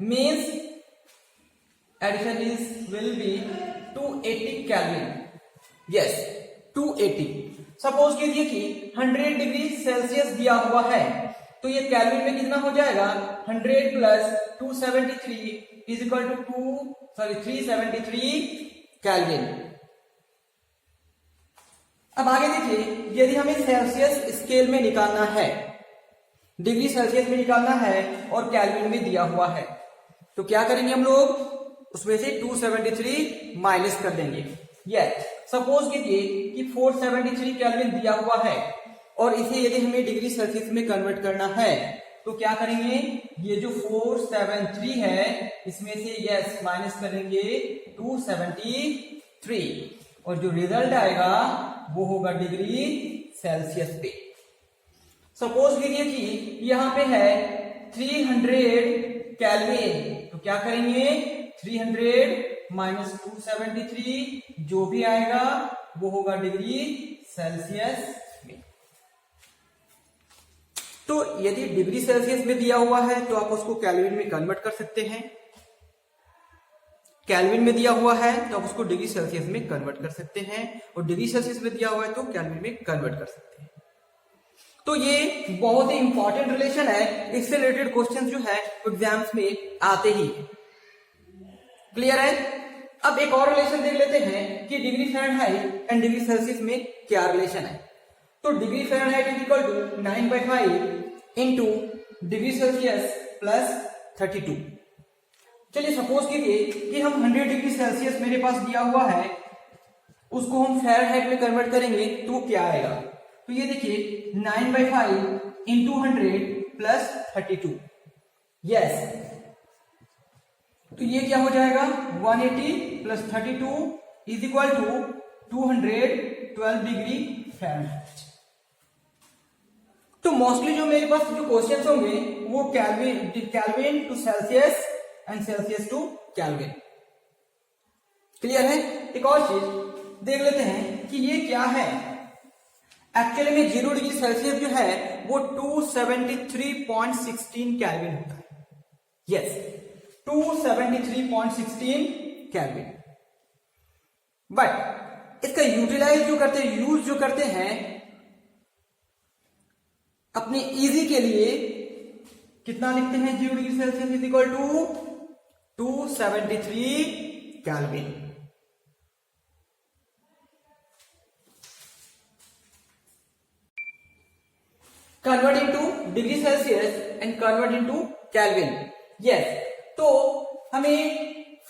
means addition will be 280 Kelvin. 280। Suppose कीजिए कि 100 डिग्री सेल्सियस दिया हुआ है, तो ये केल्विन में कितना हो जाएगा? 100 plus 273 is equal to 373 kelvin. अब आगे देखिए, यदि हमें सेल्सियस स्केल में निकालना है, डिग्री सेल्सियस में निकालना है और केल्विन में दिया हुआ है, तो क्या करेंगे हम लोग? उसमें से 273 माइनस कर देंगे। सपोज कीजिए कि 473 केल्विन दिया हुआ है और इसे यदि हमें डिग्री सेल्सियस में कन्वर्ट करना है तो क्या करेंगे? ये जो 473 है इसमें से माइनस करेंगे 273 और जो रिजल्ट आएगा वो होगा डिग्री सेल्सियस पे। सपोज कीजिए कि यहां पे है 300 केल्विन, तो क्या करेंगे? 300 माइनस 273 जो भी आएगा वो होगा डिग्री सेल्सियस में। तो यदि डिग्री सेल्सियस में दिया हुआ है तो आप उसको केल्विन में कन्वर्ट कर सकते हैं, केल्विन में दिया हुआ है तो आप उसको डिग्री सेल्सियस में कन्वर्ट कर सकते हैं, और डिग्री सेल्सियस में दिया हुआ है तो केल्विन में कन्वर्ट कर सकते हैं। तो ये बहुत ही इंपॉर्टेंट रिलेशन है, इससे रिलेटेड क्वेश्चंस जो है एग्जाम्स में आते ही। क्लियर है? अब एक और रिलेशन देख लेते हैं कि degree Fahrenheit and degree Celsius में क्या रिलेशन है। तो degree Fahrenheit is equal to 9/5 into degree Celsius plus 32। चलिए सपोज कीजिए कि हम 100 डिग्री सेल्सियस मेरे पास दिया हुआ है, उसको हम फ़ारेनहाइट में कन्वर्ट करेंगे तो क्या आएगा? तो ये देखिए 9/5 इंटू 100 प्लस 32, यस। तो ये क्या हो जाएगा 180 plus 32 is equal to 212 degree Fahrenheit. तो मोस्टली जो मेरे पास जो क्वेश्चंस होंगे वो kelvin to Celsius and Celsius to kelvin. Clear है? एक और चीज देख लेते हैं कि ये क्या है। एक्चुअली में 0 डिग्री सेल्सियस जो है वो 273.16 कैल्विन होता है, यस 273.16 कैल्विन। बट इसका यूटिलाइज जो करते हैं, यूज जो करते हैं अपने इजी के लिए, कितना लिखते हैं 0 degree Celsius is equal to 273 kelvin. Convert into degree Celsius and convert into kelvin, yes. तो हमें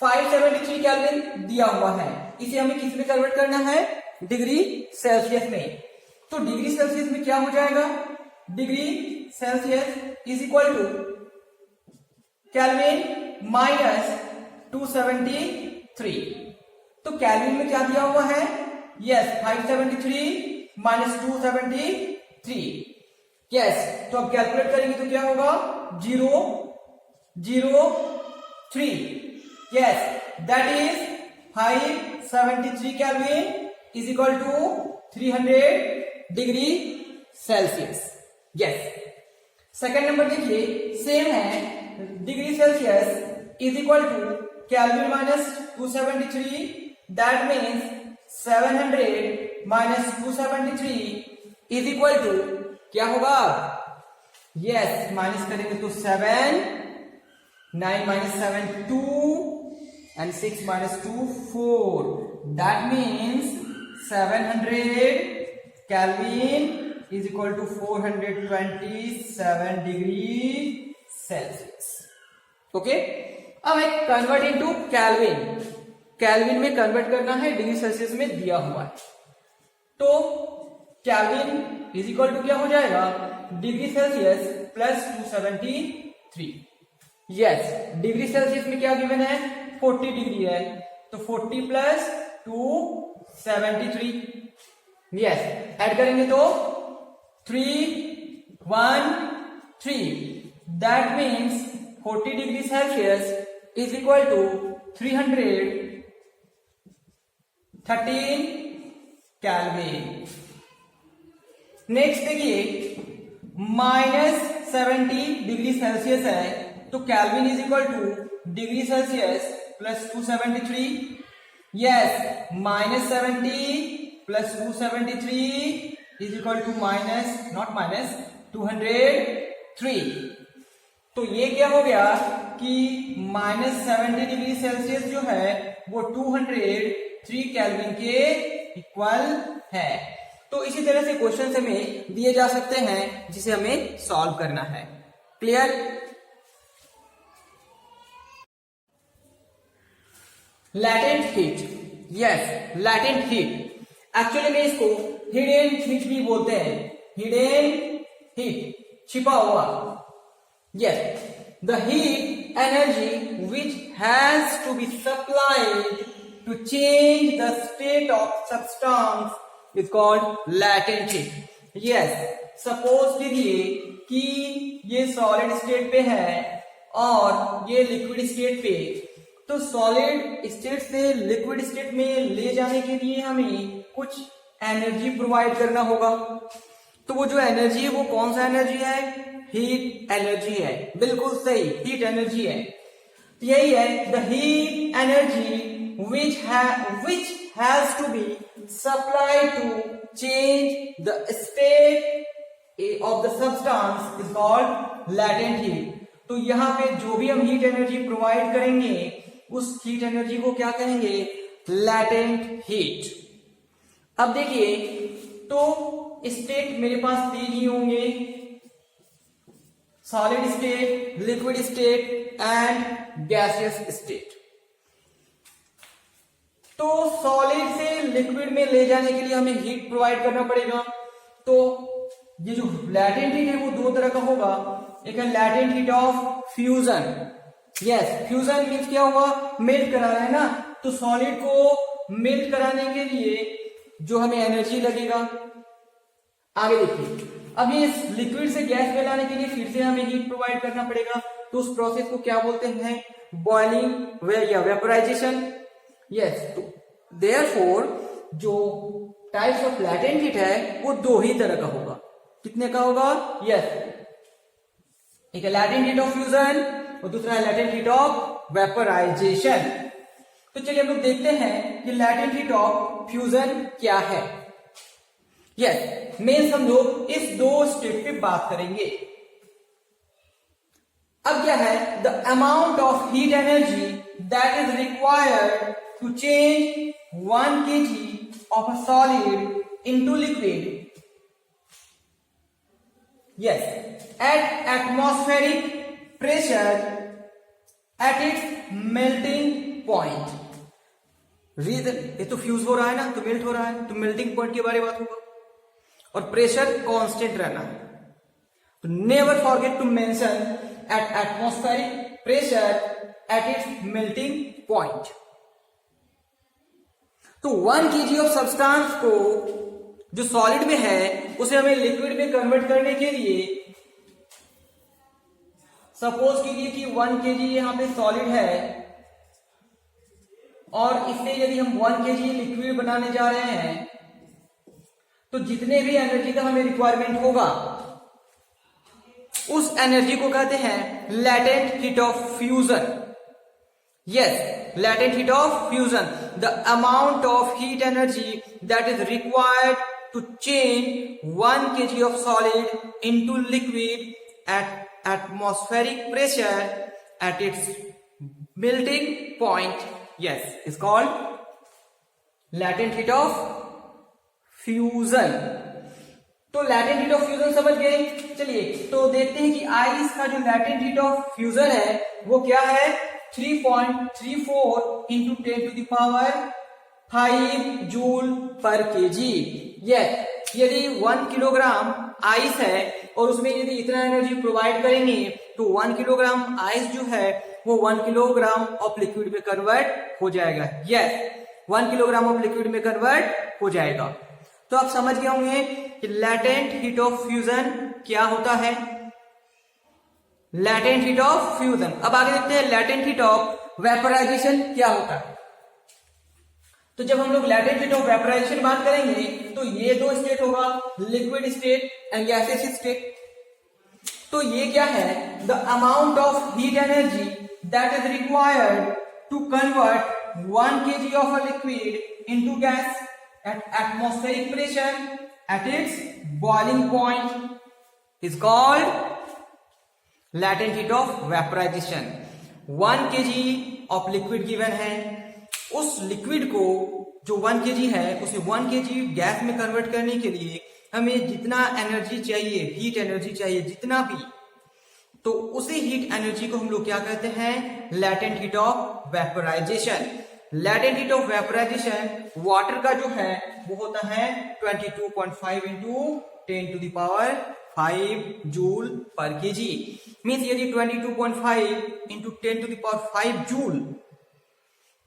573 कैल्विन दिया हुआ है, इसे हमें किस में कन्वर्ट करना है, डिग्री सेल्सियस में। तो डिग्री सेल्सियस में क्या हो जाएगा, degree Celsius is equal to kelvin minus 273। तो कैल्विन में क्या दिया हुआ है, यस 573 माइनस 273, यस। तो अब कैलकुलेट करेंगे तो क्या होगा 003, yes that is 573 kelvin is equal to 300 degree Celsius, yes. Second number देखिए सेम है, degree Celsius is equal to kelvin minus 273, that means 700 minus 273 is equal to क्या होगा, यस माइनस करेंगे तो 7, 9 माइनस 7 2 and 6 minus 2 4, that means 700 kelvin is equal to 427 degree Celsius, okay. अब एक convert into kelvin, kelvin में convert करना है, डिग्री सेल्सियस में दिया हुआ है। तो कैल्विन इज इक्वल टू क्या हो जाएगा, degree Celsius plus 273, yes. Degree Celsius में क्या गिवन है, 40 डिग्री है, तो 40 प्लस 273, यस। ऐड करेंगे तो 313, that means 40 degree Celsius is equal to 313 kelvin. Next देखिए -70 डिग्री सेल्सियस है, तो kelvin is equal to degree Celsius plus 273, yes -70 plus 273 is equal to -203। तो ये क्या हो गया कि -70 डिग्री सेल्सियस जो है वो 203 कैल्विन के इक्वल है। तो इसी तरह से क्वेश्चन हमें दिए जा सकते हैं जिसे हमें सॉल्व करना है। Clear? Latent heat, yes latent heat, actually में इसको हिडन हीट भी बोलते हैं, हिडन हीट, छिपा हुआ, yes. The heat energy which has to be supplied to change the state of substance is called latent heat, yes। Suppose कीजिए कि ये सॉलिड स्टेट पे है और ये लिक्विड स्टेट पे, तो सॉलिड स्टेट से लिक्विड स्टेट में ले जाने के लिए हमें कुछ एनर्जी प्रोवाइड करना होगा। तो वो जो एनर्जी है वो कौन सा एनर्जी है, हीट एनर्जी है, बिल्कुल सही हीट एनर्जी है। यही है the heat energy which has to be supplied to change the state of the substance is called latent heat। तो यहाँ पे जो भी हम हीट एनर्जी प्रोवाइड करेंगे उस हीट एनर्जी को क्या कहेंगे, latent heat। अब देखिए तो स्टेट मेरे पास 3 ही होंगे, solid state, liquid state and gaseous state. तो सॉलिड से लिक्विड में ले जाने के लिए हमें हीट प्रोवाइड करना पड़ेगा। तो ये जो लैटेंट हीट है वो दो तरह का होगा, एक है latent heat of fusion. Yes, fusion means क्या हुआ, मेल्ट कराना है ना, तो सॉलिड को मेल्ट कराने के लिए जो हमें एनर्जी लगेगा। आगे देखिए, अब ये लिक्विड से गैस में लाने के लिए फिर से हमें हीट प्रोवाइड करना पड़ेगा, तो उस प्रोसेस को क्या बोलते हैं, बॉइलिंग या वेपोराइजेशन। यस, तो देयरफॉर जो टाइप्स ऑफ लैटेंट हीट है वो दो ही तरह का होगा। कितने का होगा, यस, एक है लैटेंट हीट ऑफ फ्यूजन और दूसरा है लैटेंट हीट ऑफ वेपोराइजेशन। तो चलिए हम लोग देखते हैं कि लैटेंट हीट ऑफ फ्यूजन क्या है। यस, मेंस हम लोग इस दो स्टेप पे बात करेंगे। अब क्या है, the amount of heat energy that is required to change 1 kg of a solid into liquid, yes, at atmospheric pressure at its melting point. Reason, ये तो फ्यूज हो रहा है ना, तो मेल्ट हो रहा है, तो मेल्टिंग पॉइंट के बारे में बात होगा, और प्रेशर कांस्टेंट रहना है। तो never forget to mention at atmospheric pressure at its melting point. तो 1 kg ऑफ सब्सटेंस को जो सॉलिड में है उसे हमें लिक्विड में कन्वर्ट करने के लिए, सपोज कीजिए कि 1 kg यहां पे सॉलिड है और इससे यदि हम 1 kg लिक्विड बनाने जा रहे हैं तो जितने भी एनर्जी का हमें रिक्वायरमेंट होगा उस एनर्जी को कहते हैं latent heat of fusion. Yes, latent heat of fusion, the amount of heat energy that is required to change 1 kg of solid into liquid at atmospheric pressure at its melting point, yes, is called latent heat of fusion. तो latent heat of fusion समझ गए। चलिए तो देखते हैं कि ice का जो लैटेंट हीट ऑफ फ्यूजन है वो क्या है, 3.34 into 10 to the power 5 joule per KG. यदि 1 किलोग्राम आइस है और उसमें यदि इतना एनर्जी प्रोवाइड करेंगे तो 1 किलोग्राम आइस जो है वो 1 किलोग्राम ऑफ लिक्विड में कन्वर्ट हो जाएगा। 1 किलोग्राम ऑफ लिक्विड में कन्वर्ट हो जाएगा। तो आप समझ गए होंगे कि लैटेंट हीट ऑफ फ्यूजन क्या होता है, लैटेंट हीट ऑफ फ्यूजन। अब आगे देखते हैं लैटेंट हीट ऑफ वेपोराइजेशन क्या होता है। तो जब हम लोग लैटेंट हीट ऑफ वेपोराइजेशन बात करेंगे तो ये दो स्टेट होगा, liquid state and gaseous state. तो ये क्या है, the amount of heat energy that is required to convert 1 kg of a liquid into gas at atmospheric pressure at its boiling point is called latent heat of vaporization. 1 kg of liquid given है, उस liquid को जो 1 kg है उसे 1 kg gas में convert करने के लिए हमें जितना एनर्जी चाहिए, हीट एनर्जी चाहिए जितना भी, तो उसी हीट एनर्जी को हम लोग क्या कहते हैं, latent heat of vaporisation. Latent heat of vaporisation water का जो है वो होता है 22.5 into 10 to the power 5 joule per KG. Means यदि 22.5 into 10 to the power 5 joule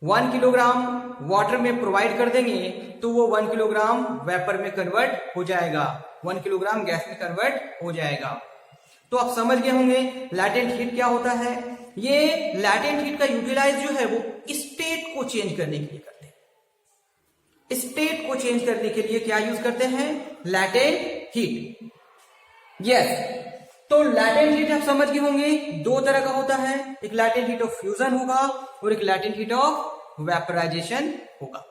1 kilogram water में प्रोवाइड कर देंगे तो वो 1 किलोग्राम वेपर में कन्वर्ट हो जाएगा, 1 किलोग्राम गैस में कन्वर्ट हो जाएगा। तो आप समझ गए होंगे लैटेंट हीट क्या होता है। ये लैटेंट हीट का यूटिलाइज जो है वो स्टेट को चेंज करने के लिए करते हैं। स्टेट को चेंज करने के लिए क्या यूज करते हैं, लैटेंट हीट। यस, तो लैटेंट हीट आप समझ गए होंगे दो तरह का होता है, एक लैटेंट हीट ऑफ फ्यूजन होगा और एक लैटेंट हीट ऑफ वेपोराइजेशन होगा।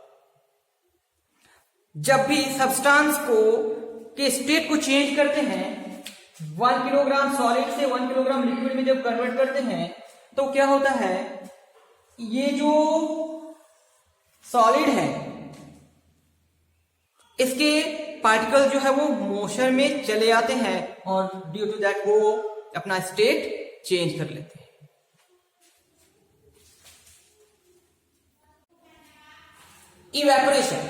जब भी सब्सटेंस को के स्टेट को चेंज करते हैं, 1 किलोग्राम सॉलिड से 1 किलोग्राम लिक्विड में जब कन्वर्ट करते हैं तो क्या होता है, ये जो सॉलिड है इसके पार्टिकल जो है वो मोशन में चले आते हैं और ड्यू टू दैट वो अपना स्टेट चेंज कर लेते हैं। Evaporation,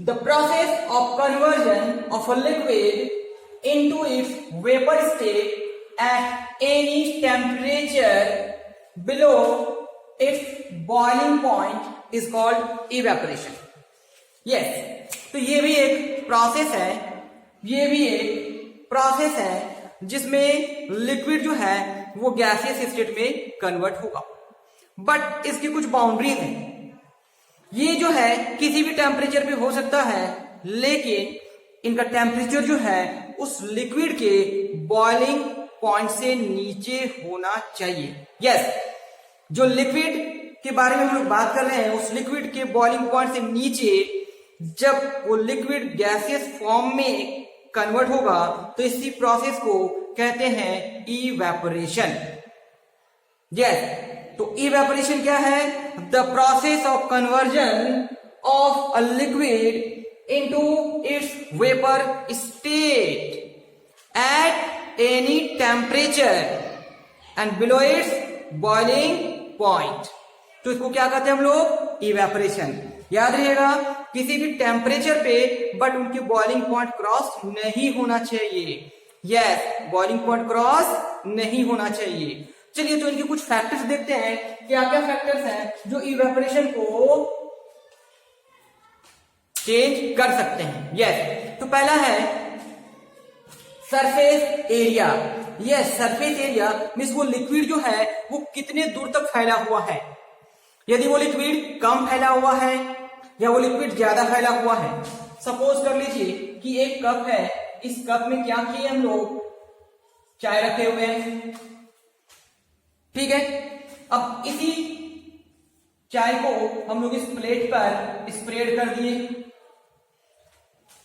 the process of conversion of a liquid into its vapor state at any temperature below its boiling point is called evaporation. Yes, तो ये भी एक प्रोसेस है, जिसमें लिक्विड जो है वो गैसियस स्टेट में कन्वर्ट होगा, बट इसकी कुछ बाउंड्रीज हैं। ये जो है किसी भी टेम्परेचर पे हो सकता है, लेकिन इनका टेम्परेचर जो है उस लिक्विड के बॉइलिंग पॉइंट से नीचे होना चाहिए। यस, जो लिक्विड के बारे में हम लोग बात कर रहे हैं, उस लिक्विड के बॉइलिंग पॉइंट से नीचे जब वो लिक्विड गैसियस फॉर्म में कन्वर्ट होगा तो इसी प्रोसेस को कहते हैं इवेपोरेशन। यस, तो इवेपोरेशन क्या है? The process of conversion of a liquid into its vapor state at any temperature and below its boiling point. तो इसको क्या कहते हैं हम लोग? इवेपोरेशन। याद रहिएगा, किसी भी टेम्परेचर पे बट उनके बॉइलिंग पॉइंट क्रॉस नहीं होना चाहिए। यस, बॉइलिंग पॉइंट क्रॉस नहीं होना चाहिए। चलिए तो इनके कुछ फैक्टर्स देखते हैं, क्या क्या फैक्टर्स हैं जो इवेपोरेशन को चेंज कर सकते हैं। यस, तो पहला है surface area. Yes, surface area means वो लिक्विड जो है वो कितने दूर तक फैला हुआ है। यदि वो लिक्विड कम फैला हुआ है या वो लिक्विड ज्यादा फैला हुआ है, सपोज कर लीजिए कि एक कप है, इस कप में क्या किए हम लोग? चाय रखे हुए हैं, ठीक है। अब इसी चाय को हम लोग इस प्लेट पर स्प्रेड कर दिए,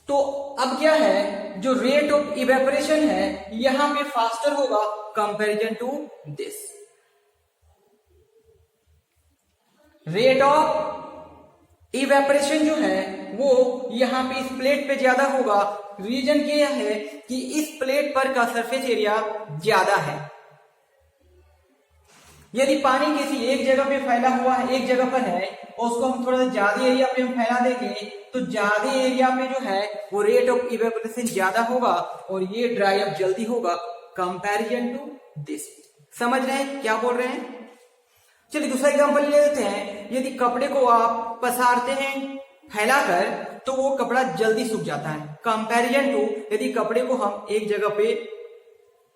तो अब क्या है, जो रेट ऑफ इवेपोरेशन है यहां पे फास्टर होगा comparison to this. Rate of evaporation जो है वो यहां पे इस प्लेट पे ज्यादा होगा। रीजन क्या है कि इस प्लेट पर का सरफेस एरिया ज्यादा है। यदि पानी किसी एक जगह पे फैला हुआ है, एक जगह पर है, और उसको हम थोड़ा ज्यादा एरिया पे हम फैला देंगे तो ज्यादा एरिया में जो है वो रेट ऑफ इवेपोरेशन ज्यादा होगा और ये ड्राई अप जल्दी होगा कंपैरिजन टू दिस। समझ रहे हैं क्या बोल रहे हैं? चलिए दूसरा एग्जांपल ले लेते हैं। यदि कपड़े को आप पसारते हैं फैलाकर तो वो कपड़ा जल्दी सूख जाता है, कंपैरिजन टू यदि कपड़े को हम एक जगह पे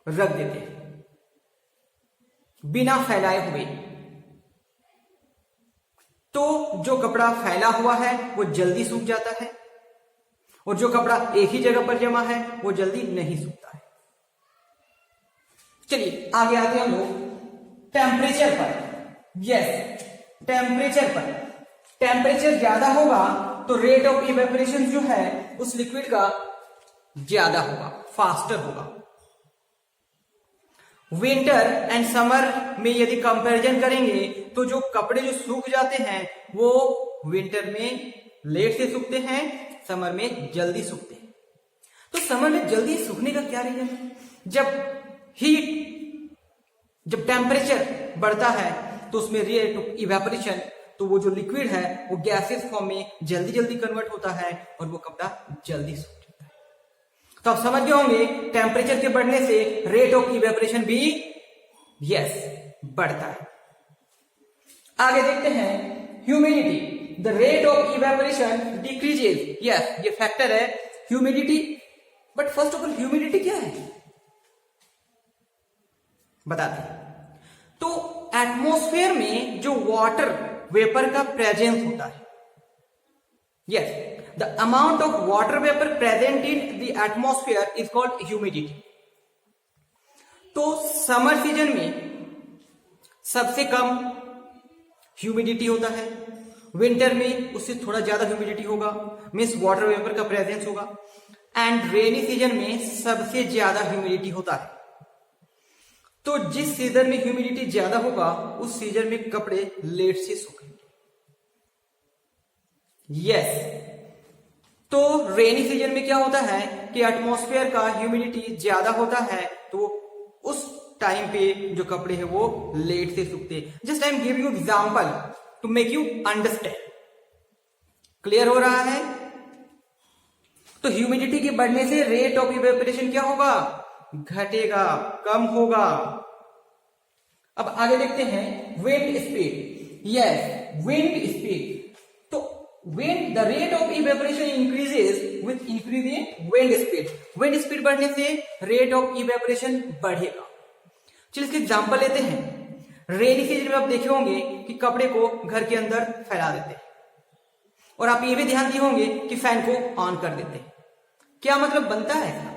रख देते हैं बिना फैलाए हुए, तो जो कपड़ा फैला हुआ है वो जल्दी सूख जाता है और जो कपड़ा एक ही जगह पर जमा है वो जल्दी नहीं सूखता है। चलिए आगे आते हैं हम लोग टेम्परेचर पर। यस, टेम्परेचर ज्यादा होगा तो रेट ऑफ इवेपोरेशन जो है उस लिक्विड का ज्यादा होगा, फास्टर होगा। विंटर एंड समर में यदि कंपैरिजन करेंगे तो जो कपड़े जो सूख जाते हैं वो विंटर में लेट से सूखते हैं, समर में जल्दी सूखते हैं। तो समर में जल्दी सूखने का क्या रीजन है? जब टेम्परेचर बढ़ता है तो उसमें रेट ऑफ इवेपोरेशन, तो वो जो लिक्विड है वो गैसेस फॉर्म में जल्दी जल्दी कन्वर्ट होता है और वो कपड़ा जल्दी सूख जाता है। तो आप समझ गए होंगे टेम्परेचर के बढ़ने से रेट ऑफ इवेपोरेशन भी यस बढ़ता है। आगे देखते हैं humidity. The rate of evaporation decreases. Yes, ये फैक्टर है humidity. But first of all humidity क्या है बताते हैं। तो एटमॉस्फेयर में जो वाटर वेपर का प्रेजेंस होता है, yes, the amount of water vapour present in the atmosphere is called humidity. तो समर सीजन में सबसे कम ह्यूमिडिटी होता है, विंटर में उससे थोड़ा ज्यादा ह्यूमिडिटी होगा, मीन्स वाटर वेपर का प्रेजेंस होगा, एंड रेनी सीजन में सबसे ज्यादा ह्यूमिडिटी होता है। तो जिस सीजन में ह्यूमिडिटी ज्यादा होगा उस सीजन में कपड़े लेट से सूखेंगे। यस, तो रेनी सीजन में क्या होता है कि एटमॉस्फेयर का ह्यूमिडिटी ज्यादा होता है, तो उस टाइम पे जो कपड़े हैं वो लेट से सूखते। Just I am give you example to make you understand. Clear हो रहा है? तो ह्यूमिडिटी के बढ़ने से रेट ऑफ इवेपोरेशन क्या होगा, घटेगा, कम होगा। अब आगे देखते हैं wind speed. Yes, wind speed. तो wind, the rate of evaporation increases with increase in wind speed. Wind speed बढ़ने से रेट ऑफ इवेपोरेशन बढ़ेगा। चलिए इसके एग्जांपल लेते हैं। रेनी सीजन में आप देखे होंगे कि कपड़े को घर के अंदर फैला देते हैं, और आप ये भी ध्यान दिए होंगे कि फैन को ऑन कर देते हैं। क्या मतलब बनता है इसका?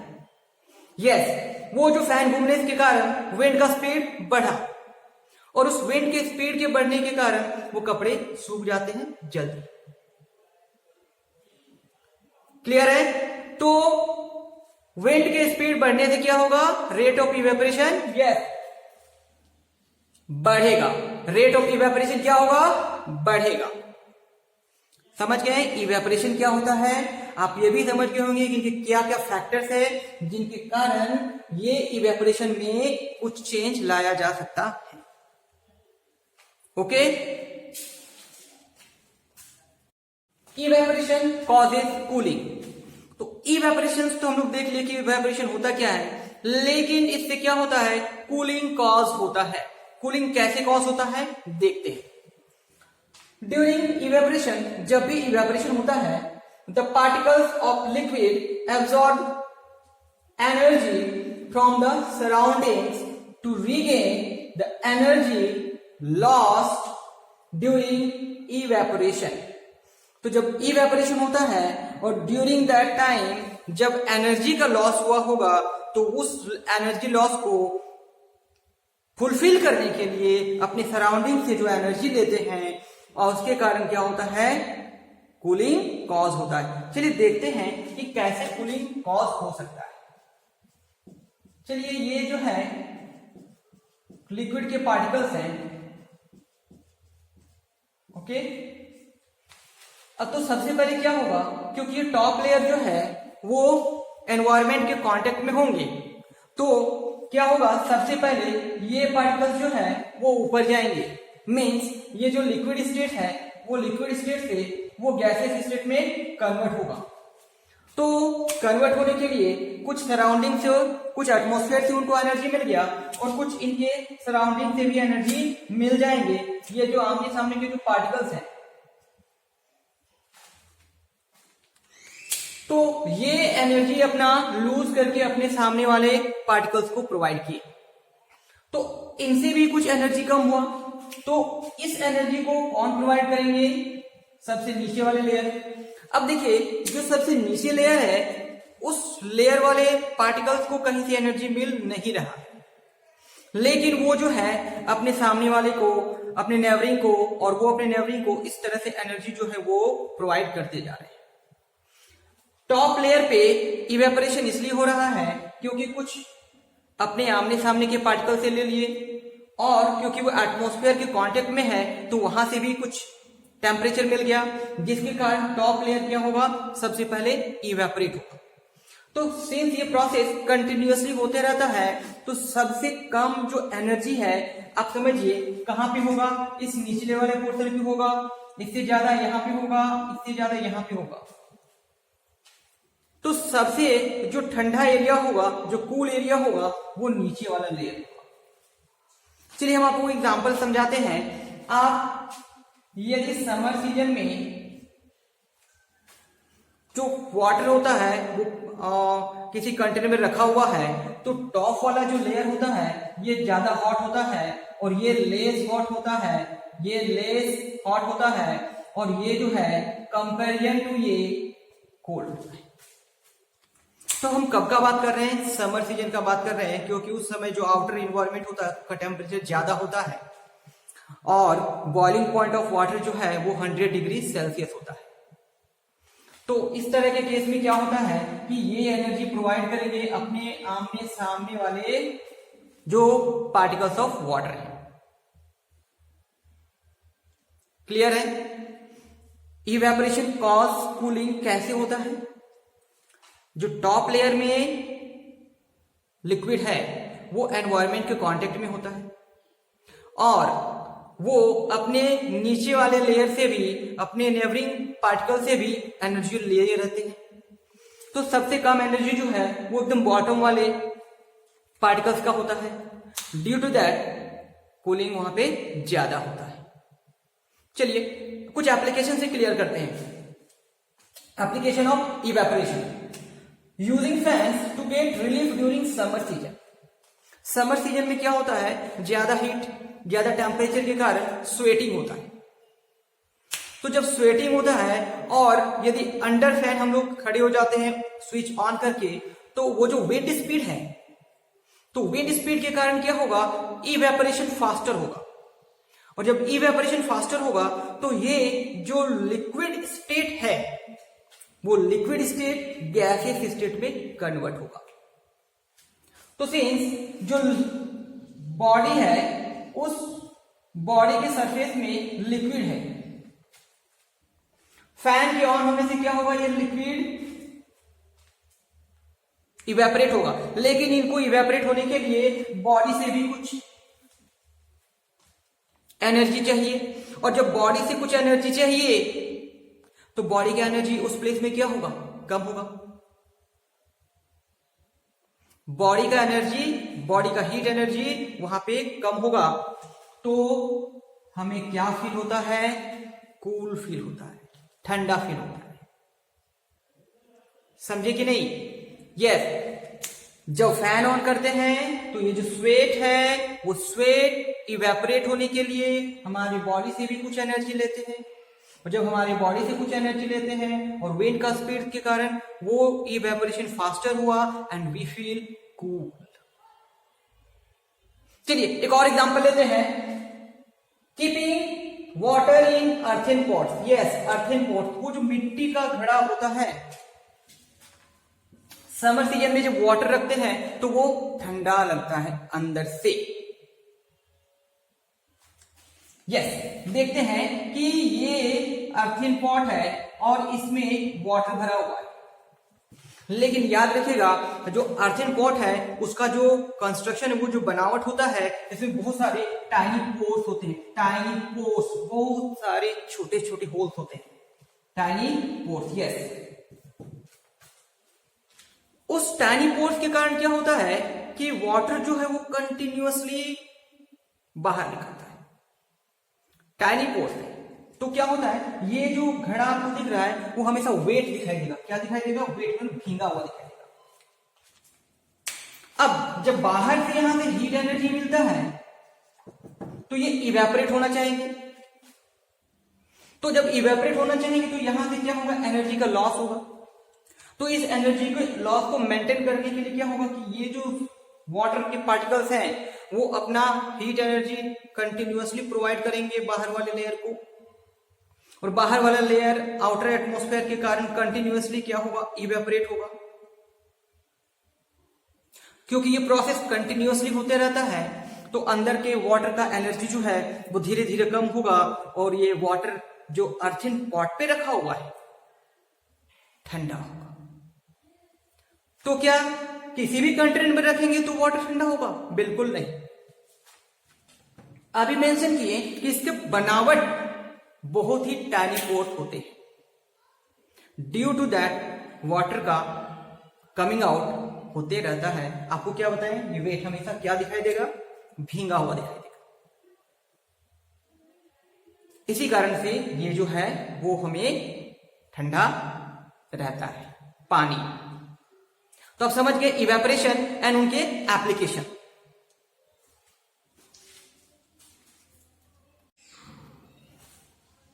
यस, वो जो फैन घूमने के कारण विंड का स्पीड बढ़ा, और उस विंड के स्पीड के बढ़ने के कारण वो कपड़े सूख जाते हैं जल्दी। क्लियर है? तो विंड के स्पीड बढ़ने से क्या होगा, रेट ऑफ इवेपोरेशन यस बढ़ेगा। रेट ऑफ इवेपोरेशन क्या होगा, बढ़ेगा। समझ गए इवेपोरेशन क्या होता है? आप ये भी समझ गए होंगे कि क्या क्या फैक्टर्स है जिनके कारण ये इवेपोरेशन में कुछ चेंज लाया जा सकता है। Okay, evaporation causes cooling. तो इवेपोरेशन तो हम लोग देख लिए कि इवेपोरेशन होता क्या है, लेकिन इससे क्या होता है, कूलिंग कॉज होता है। कूलिंग कैसे कॉज होता है देखते हैं। ड्यूरिंग इवेपोरेशन, जब भी इवेपोरेशन होता है, the particles of liquid absorb energy from the surroundings to regain the energy lost during evaporation. तो जब इवेपोरेशन होता है और ड्यूरिंग दैट टाइम जब एनर्जी का लॉस हुआ होगा, तो उस एनर्जी लॉस को फुलफिल करने के लिए अपने सराउंडिंग से जो एनर्जी लेते हैं, और उसके कारण क्या होता है, कूलिंग कॉज होता है। चलिए देखते हैं कि कैसे कूलिंग कॉज हो सकता है। चलिए ये जो है लिक्विड के पार्टिकल्स हैं, ओके। अब तो सबसे पहले क्या होगा, क्योंकि ये टॉप लेयर जो है वो एनवायरमेंट के कांटेक्ट में होंगे, तो क्या होगा, सबसे पहले ये पार्टिकल्स जो है वो ऊपर जाएंगे। मींस ये जो लिक्विड स्टेट है वो लिक्विड स्टेट से वो गैसियस स्टेट में कन्वर्ट होगा। तो कन्वर्ट होने के लिए कुछ सराउंडिंग से, कुछ एटमॉस्फेयर से उनको एनर्जी मिल गया, और कुछ इनके सराउंडिंग से भी एनर्जी मिल जाएंगे। ये जो आमने सामने के जो पार्टिकल्स हैं, तो ये एनर्जी अपना लूज करके अपने सामने वाले पार्टिकल्स को प्रोवाइड किए, तो इनसे भी कुछ एनर्जी कम हुआ। तो इस एनर्जी को कौन प्रोवाइड करेंगे, सबसे नीचे वाले लेयर। अब देखिए जो सबसे नीचे लेयर है, उस लेयर वाले पार्टिकल्स को कहीं से एनर्जी मिल नहीं रहा, लेकिन वो जो है अपने सामने वाले को, अपने नेबरिंग को, और वो अपने नेबरिंग को इस तरह से एनर्जी जो है वो प्रोवाइड करते जा रहे हैं। टॉप लेयर पे इवेपोरेशन इसलिए हो रहा है क्योंकि कुछ अपने आमने सामने के पार्टिकल से ले लिए, और क्योंकि वो एटमॉस्फेयर के कांटेक्ट में है, तो वहां से भी कुछ टेम्परेचर मिल गया, जिसके कारण टॉप लेयर क्या होगा, सबसे पहले इवेपोरेट होगा। तो सिंस ये प्रोसेस कंटिन्यूअसली होते रहता है, तो सबसे कम जो एनर्जी है, आप समझिए कहां पे होगा, इस निचले वाले पोर्शन पे होगा, इससे ज्यादा यहां पे होगा, इससे ज्यादा यहां पे होगा। तो सबसे जो ठंडा एरिया होगा, जो कूल एरिया होगा, वो नीचे वाला लेयर होगा। चलिए हम आपको एग्जांपल समझाते हैं। आप यदि समर सीजन में जो वाटर होता है वो किसी कंटेनर में रखा हुआ है, तो टॉप वाला जो लेयर होता है ये ज्यादा हॉट होता है, और ये लेस हॉट होता है, ये लेस हॉट होता है, और ये जो है कंपेरिजन टू ये कोल्ड होता है। तो हम कब का बात कर रहे हैं, समर सीजन का बात कर रहे हैं, क्योंकि उस समय जो आउटर इन्वायरमेंट होता है का टेम्परेचर ज्यादा होता है, और बॉइलिंग पॉइंट ऑफ वाटर जो है वो 100 डिग्री सेल्सियस होता है। तो इस तरह के केस में क्या होता है कि ये एनर्जी प्रोवाइड करेंगे अपने आमने सामने वाले जो पार्टिकल्स ऑफ वाटर है। क्लियर है? इवेपोरेशन कॉज कूलिंग कैसे होता है, जो टॉप लेयर में लिक्विड है वो एनवायरमेंट के कांटेक्ट में होता है, और वो अपने नीचे वाले लेयर से भी, अपने नेबरिंग पार्टिकल से भी एनर्जी ले रहते हैं। तो सबसे कम एनर्जी जो है वो एकदम बॉटम वाले पार्टिकल्स का होता है। ड्यू टू दैट कूलिंग वहां पे ज्यादा होता है। चलिए कुछ एप्लीकेशन से क्लियर करते हैं। Application of evaporation using fans to get relief during summer season. Summer season में क्या होता है, ज्यादा हीट, ज्यादा टेम्परेचर के कारण स्वेटिंग होता है। तो जब स्वेटिंग होता है और यदि अंडर फैन हम लोग खड़े हो जाते हैं स्विच ऑन करके, तो वो जो विंड स्पीड है, तो विंड स्पीड के कारण क्या होगा, इवेपोरेशन फास्टर होगा। और जब इवेपोरेशन फास्टर होगा तो ये जो लिक्विड स्टेट है वो लिक्विड स्टेट गैसियस स्टेट में कन्वर्ट होगा। तो सिंस जो बॉडी है उस बॉडी के सरफेस में लिक्विड है, फैन के ऑन होने से क्या होगा, ये लिक्विड इवेपोरेट होगा। लेकिन इनको इवेपोरेट होने के लिए बॉडी से भी कुछ एनर्जी चाहिए, और जब बॉडी से कुछ एनर्जी चाहिए तो बॉडी की एनर्जी उस प्लेस में क्या होगा, कम होगा। बॉडी का एनर्जी, बॉडी का हीट एनर्जी वहां पे कम होगा, तो हमें क्या फील होता है, कूल फील होता है, ठंडा फील होता है। समझे कि नहीं? यस, जब फैन ऑन करते हैं तो ये जो स्वेट है वो स्वेट इवेपोरेट होने के लिए हमारी बॉडी से भी कुछ एनर्जी लेते हैं, और जब हमारी बॉडी से कुछ एनर्जी लेते हैं और विंड का स्पीड के कारण वो इवेपोरेशन फास्टर हुआ एंड वी फील कूल। चलिए एक और एग्जांपल लेते हैं। Keeping water in earthen pots. Yes, earthen pots, वो जो मिट्टी का घड़ा होता है, समर सीजन में जब वाटर रखते हैं तो वो ठंडा लगता है अंदर से। यस, देखते हैं कि ये अर्थन पॉट है और इसमें वाटर भरा हुआ है, लेकिन याद रखिएगा जो अर्थन पॉट है उसका जो कंस्ट्रक्शन है, वो जो बनावट होता है, इसमें बहुत सारे टाइनी पोर्स होते हैं। टाइनी पोर्स, बहुत सारे छोटे छोटे होल्स होते हैं, टाइनी पोर्स। यस, उस टाइनी पोर्स के कारण क्या होता है कि वाटर जो है वो कंटिन्यूअसली बाहर निकलता है। टाइनी पोर्स है तो क्या होता है, ये जो घड़ा आपको दिख रहा है वो हमेशा वेट दिखाई देगा। क्या दिखाई देगा? वेट में भींगा हुआ दिखाई देगा। अब जब बाहर से यहां से हीट एनर्जी मिलता है तो ये इवेपोरेट होना चाहेंगे, तो जब इवेपोरेट होना चाहेंगे तो यहां से क्या होगा, एनर्जी का लॉस होगा। तो इस एनर्जी के लॉस को मेंटेन करने के लिए क्या होगा कि ये जो वाटर के पार्टिकल्स हैं वो अपना हीट एनर्जी कंटिन्यूअसली प्रोवाइड करेंगे बाहर वाले लेयर को, और बाहर वाला लेयर आउटर एटमॉस्फेयर के कारण कंटिन्यूअसली क्या होगा, इवेपोरेट होगा। क्योंकि ये प्रोसेस कंटिन्यूअसली होते रहता है तो अंदर के वाटर का एनर्जी जो है वो धीरे धीरे कम होगा, और ये वाटर जो अर्थन पॉट पे रखा हुआ है ठंडा होगा। तो क्या किसी भी कंटेनर में रखेंगे तो वाटर ठंडा होगा? बिल्कुल नहीं। अभी मेंशन किए कि इसके बनावट बहुत ही टाइनी पोर्स होते हैं। ड्यू टू दैट वाटर का कमिंग आउट होते रहता है। आपको क्या बताएं, ये वेट हमेशा क्या दिखाई देगा, भींगा हुआ दिखाई देगा। इसी कारण से ये जो है वो हमें ठंडा रहता है पानी। तो आप समझ गए इवेपोरेशन एंड उनके application.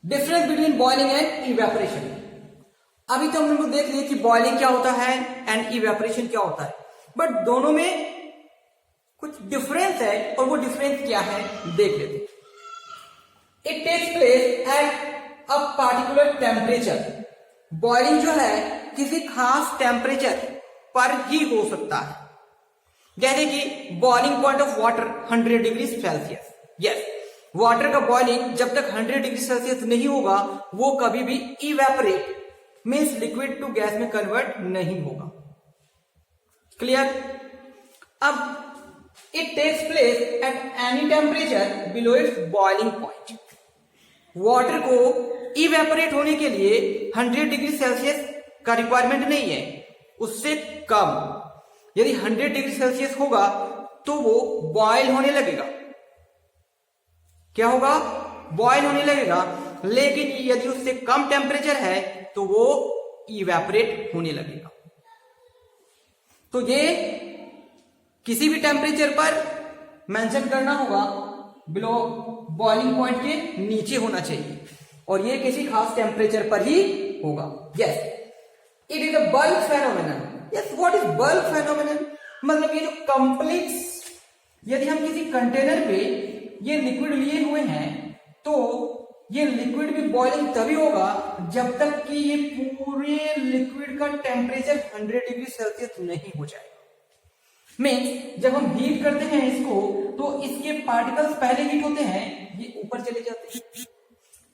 Difference between boiling and evaporation. अभी तो हम लोग देख लिए कि बॉइलिंग क्या होता है एंड इवेपोरेशन क्या होता है, बट दोनों में कुछ डिफरेंस है, और वो डिफरेंस क्या है देख लेते हैं। It takes place at a particular temperature. Boiling जो है किसी खास टेम्परेचर पर ही हो सकता है, जैसे कि boiling point of water 100 degree Celsius. Yes, water का बॉइलिंग जब तक 100 डिग्री सेल्सियस नहीं होगा वो कभी भी evaporate means liquid to gas में कन्वर्ट नहीं होगा। क्लियर? अब it takes place at any temperature below its boiling point. Water को इवेपोरेट होने के लिए 100 डिग्री सेल्सियस का रिक्वायरमेंट नहीं है, उससे कम यदि 100 डिग्री सेल्सियस होगा तो वो बॉयल होने लगेगा। क्या होगा? बॉयल होने लगेगा। लेकिन यदि उससे कम टेम्परेचर है तो वो इवेपोरेट होने लगेगा। तो ये किसी भी टेम्परेचर पर मेंशन करना होगा, बिलो बॉइलिंग पॉइंट के नीचे होना चाहिए, और ये किसी खास टेम्परेचर पर ही होगा। Yes, it is a bulk phenomenon. Yes, what is bulk phenomenon? मतलब ये जो कंप्लीट, यदि हम किसी कंटेनर पे ये लिक्विड लिए हुए हैं तो ये लिक्विड भी बॉइलिंग तभी होगा जब तक कि ये पूरे लिक्विड का टेम्परेचर 100 डिग्री सेल्सियस नहीं हो जाए। मीन्स जब हम हीट करते हैं इसको तो इसके पार्टिकल्स पहले हीट होते हैं, ये ऊपर चले जाते हैं,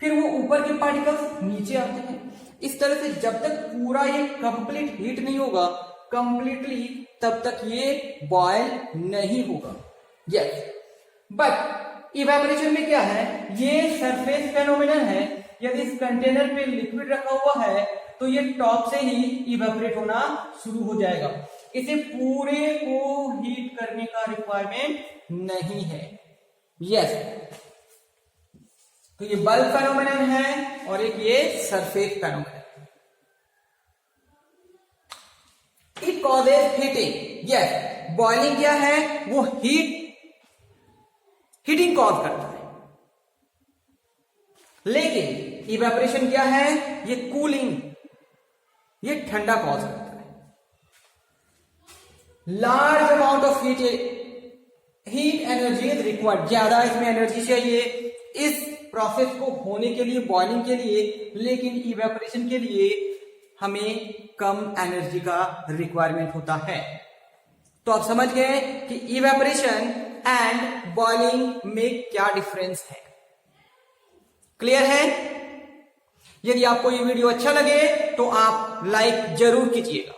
फिर वो ऊपर के पार्टिकल्स नीचे आते हैं। इस तरह से जब तक पूरा ये कंप्लीट हीट नहीं होगा कंप्लीटली, तब तक ये बॉयल नहीं होगा। यस, बट इवेपोरेशन में क्या है, ये सरफेस फेनोमेनन है। यदि इस कंटेनर पे लिक्विड रखा हुआ है तो ये टॉप से ही इवेपोरेट होना शुरू हो जाएगा। इसे पूरे को हीट करने का रिक्वायरमेंट नहीं है। यस, तो ये बल्क फेनोमेनन है और एक ये surface phenomenon. It causes heating. Yes, boiling क्या है, वो हीटिंग कॉज करता है। लेकिन इवेपोरेशन क्या है, ये कूलिंग, ये ठंडा कॉज करता है। Large amount of heat energy is required. ज्यादा इसमें एनर्जी चाहिए इस प्रोसेस को होने के लिए, बॉइलिंग के लिए, लेकिन इवेपोरेशन के लिए हमें कम एनर्जी का रिक्वायरमेंट होता है। तो आप समझ गए कि इवेपोरेशन एंड बॉइलिंग में क्या डिफरेंस है। क्लियर है? यदि आपको ये वीडियो अच्छा लगे तो आप लाइक जरूर कीजिएगा।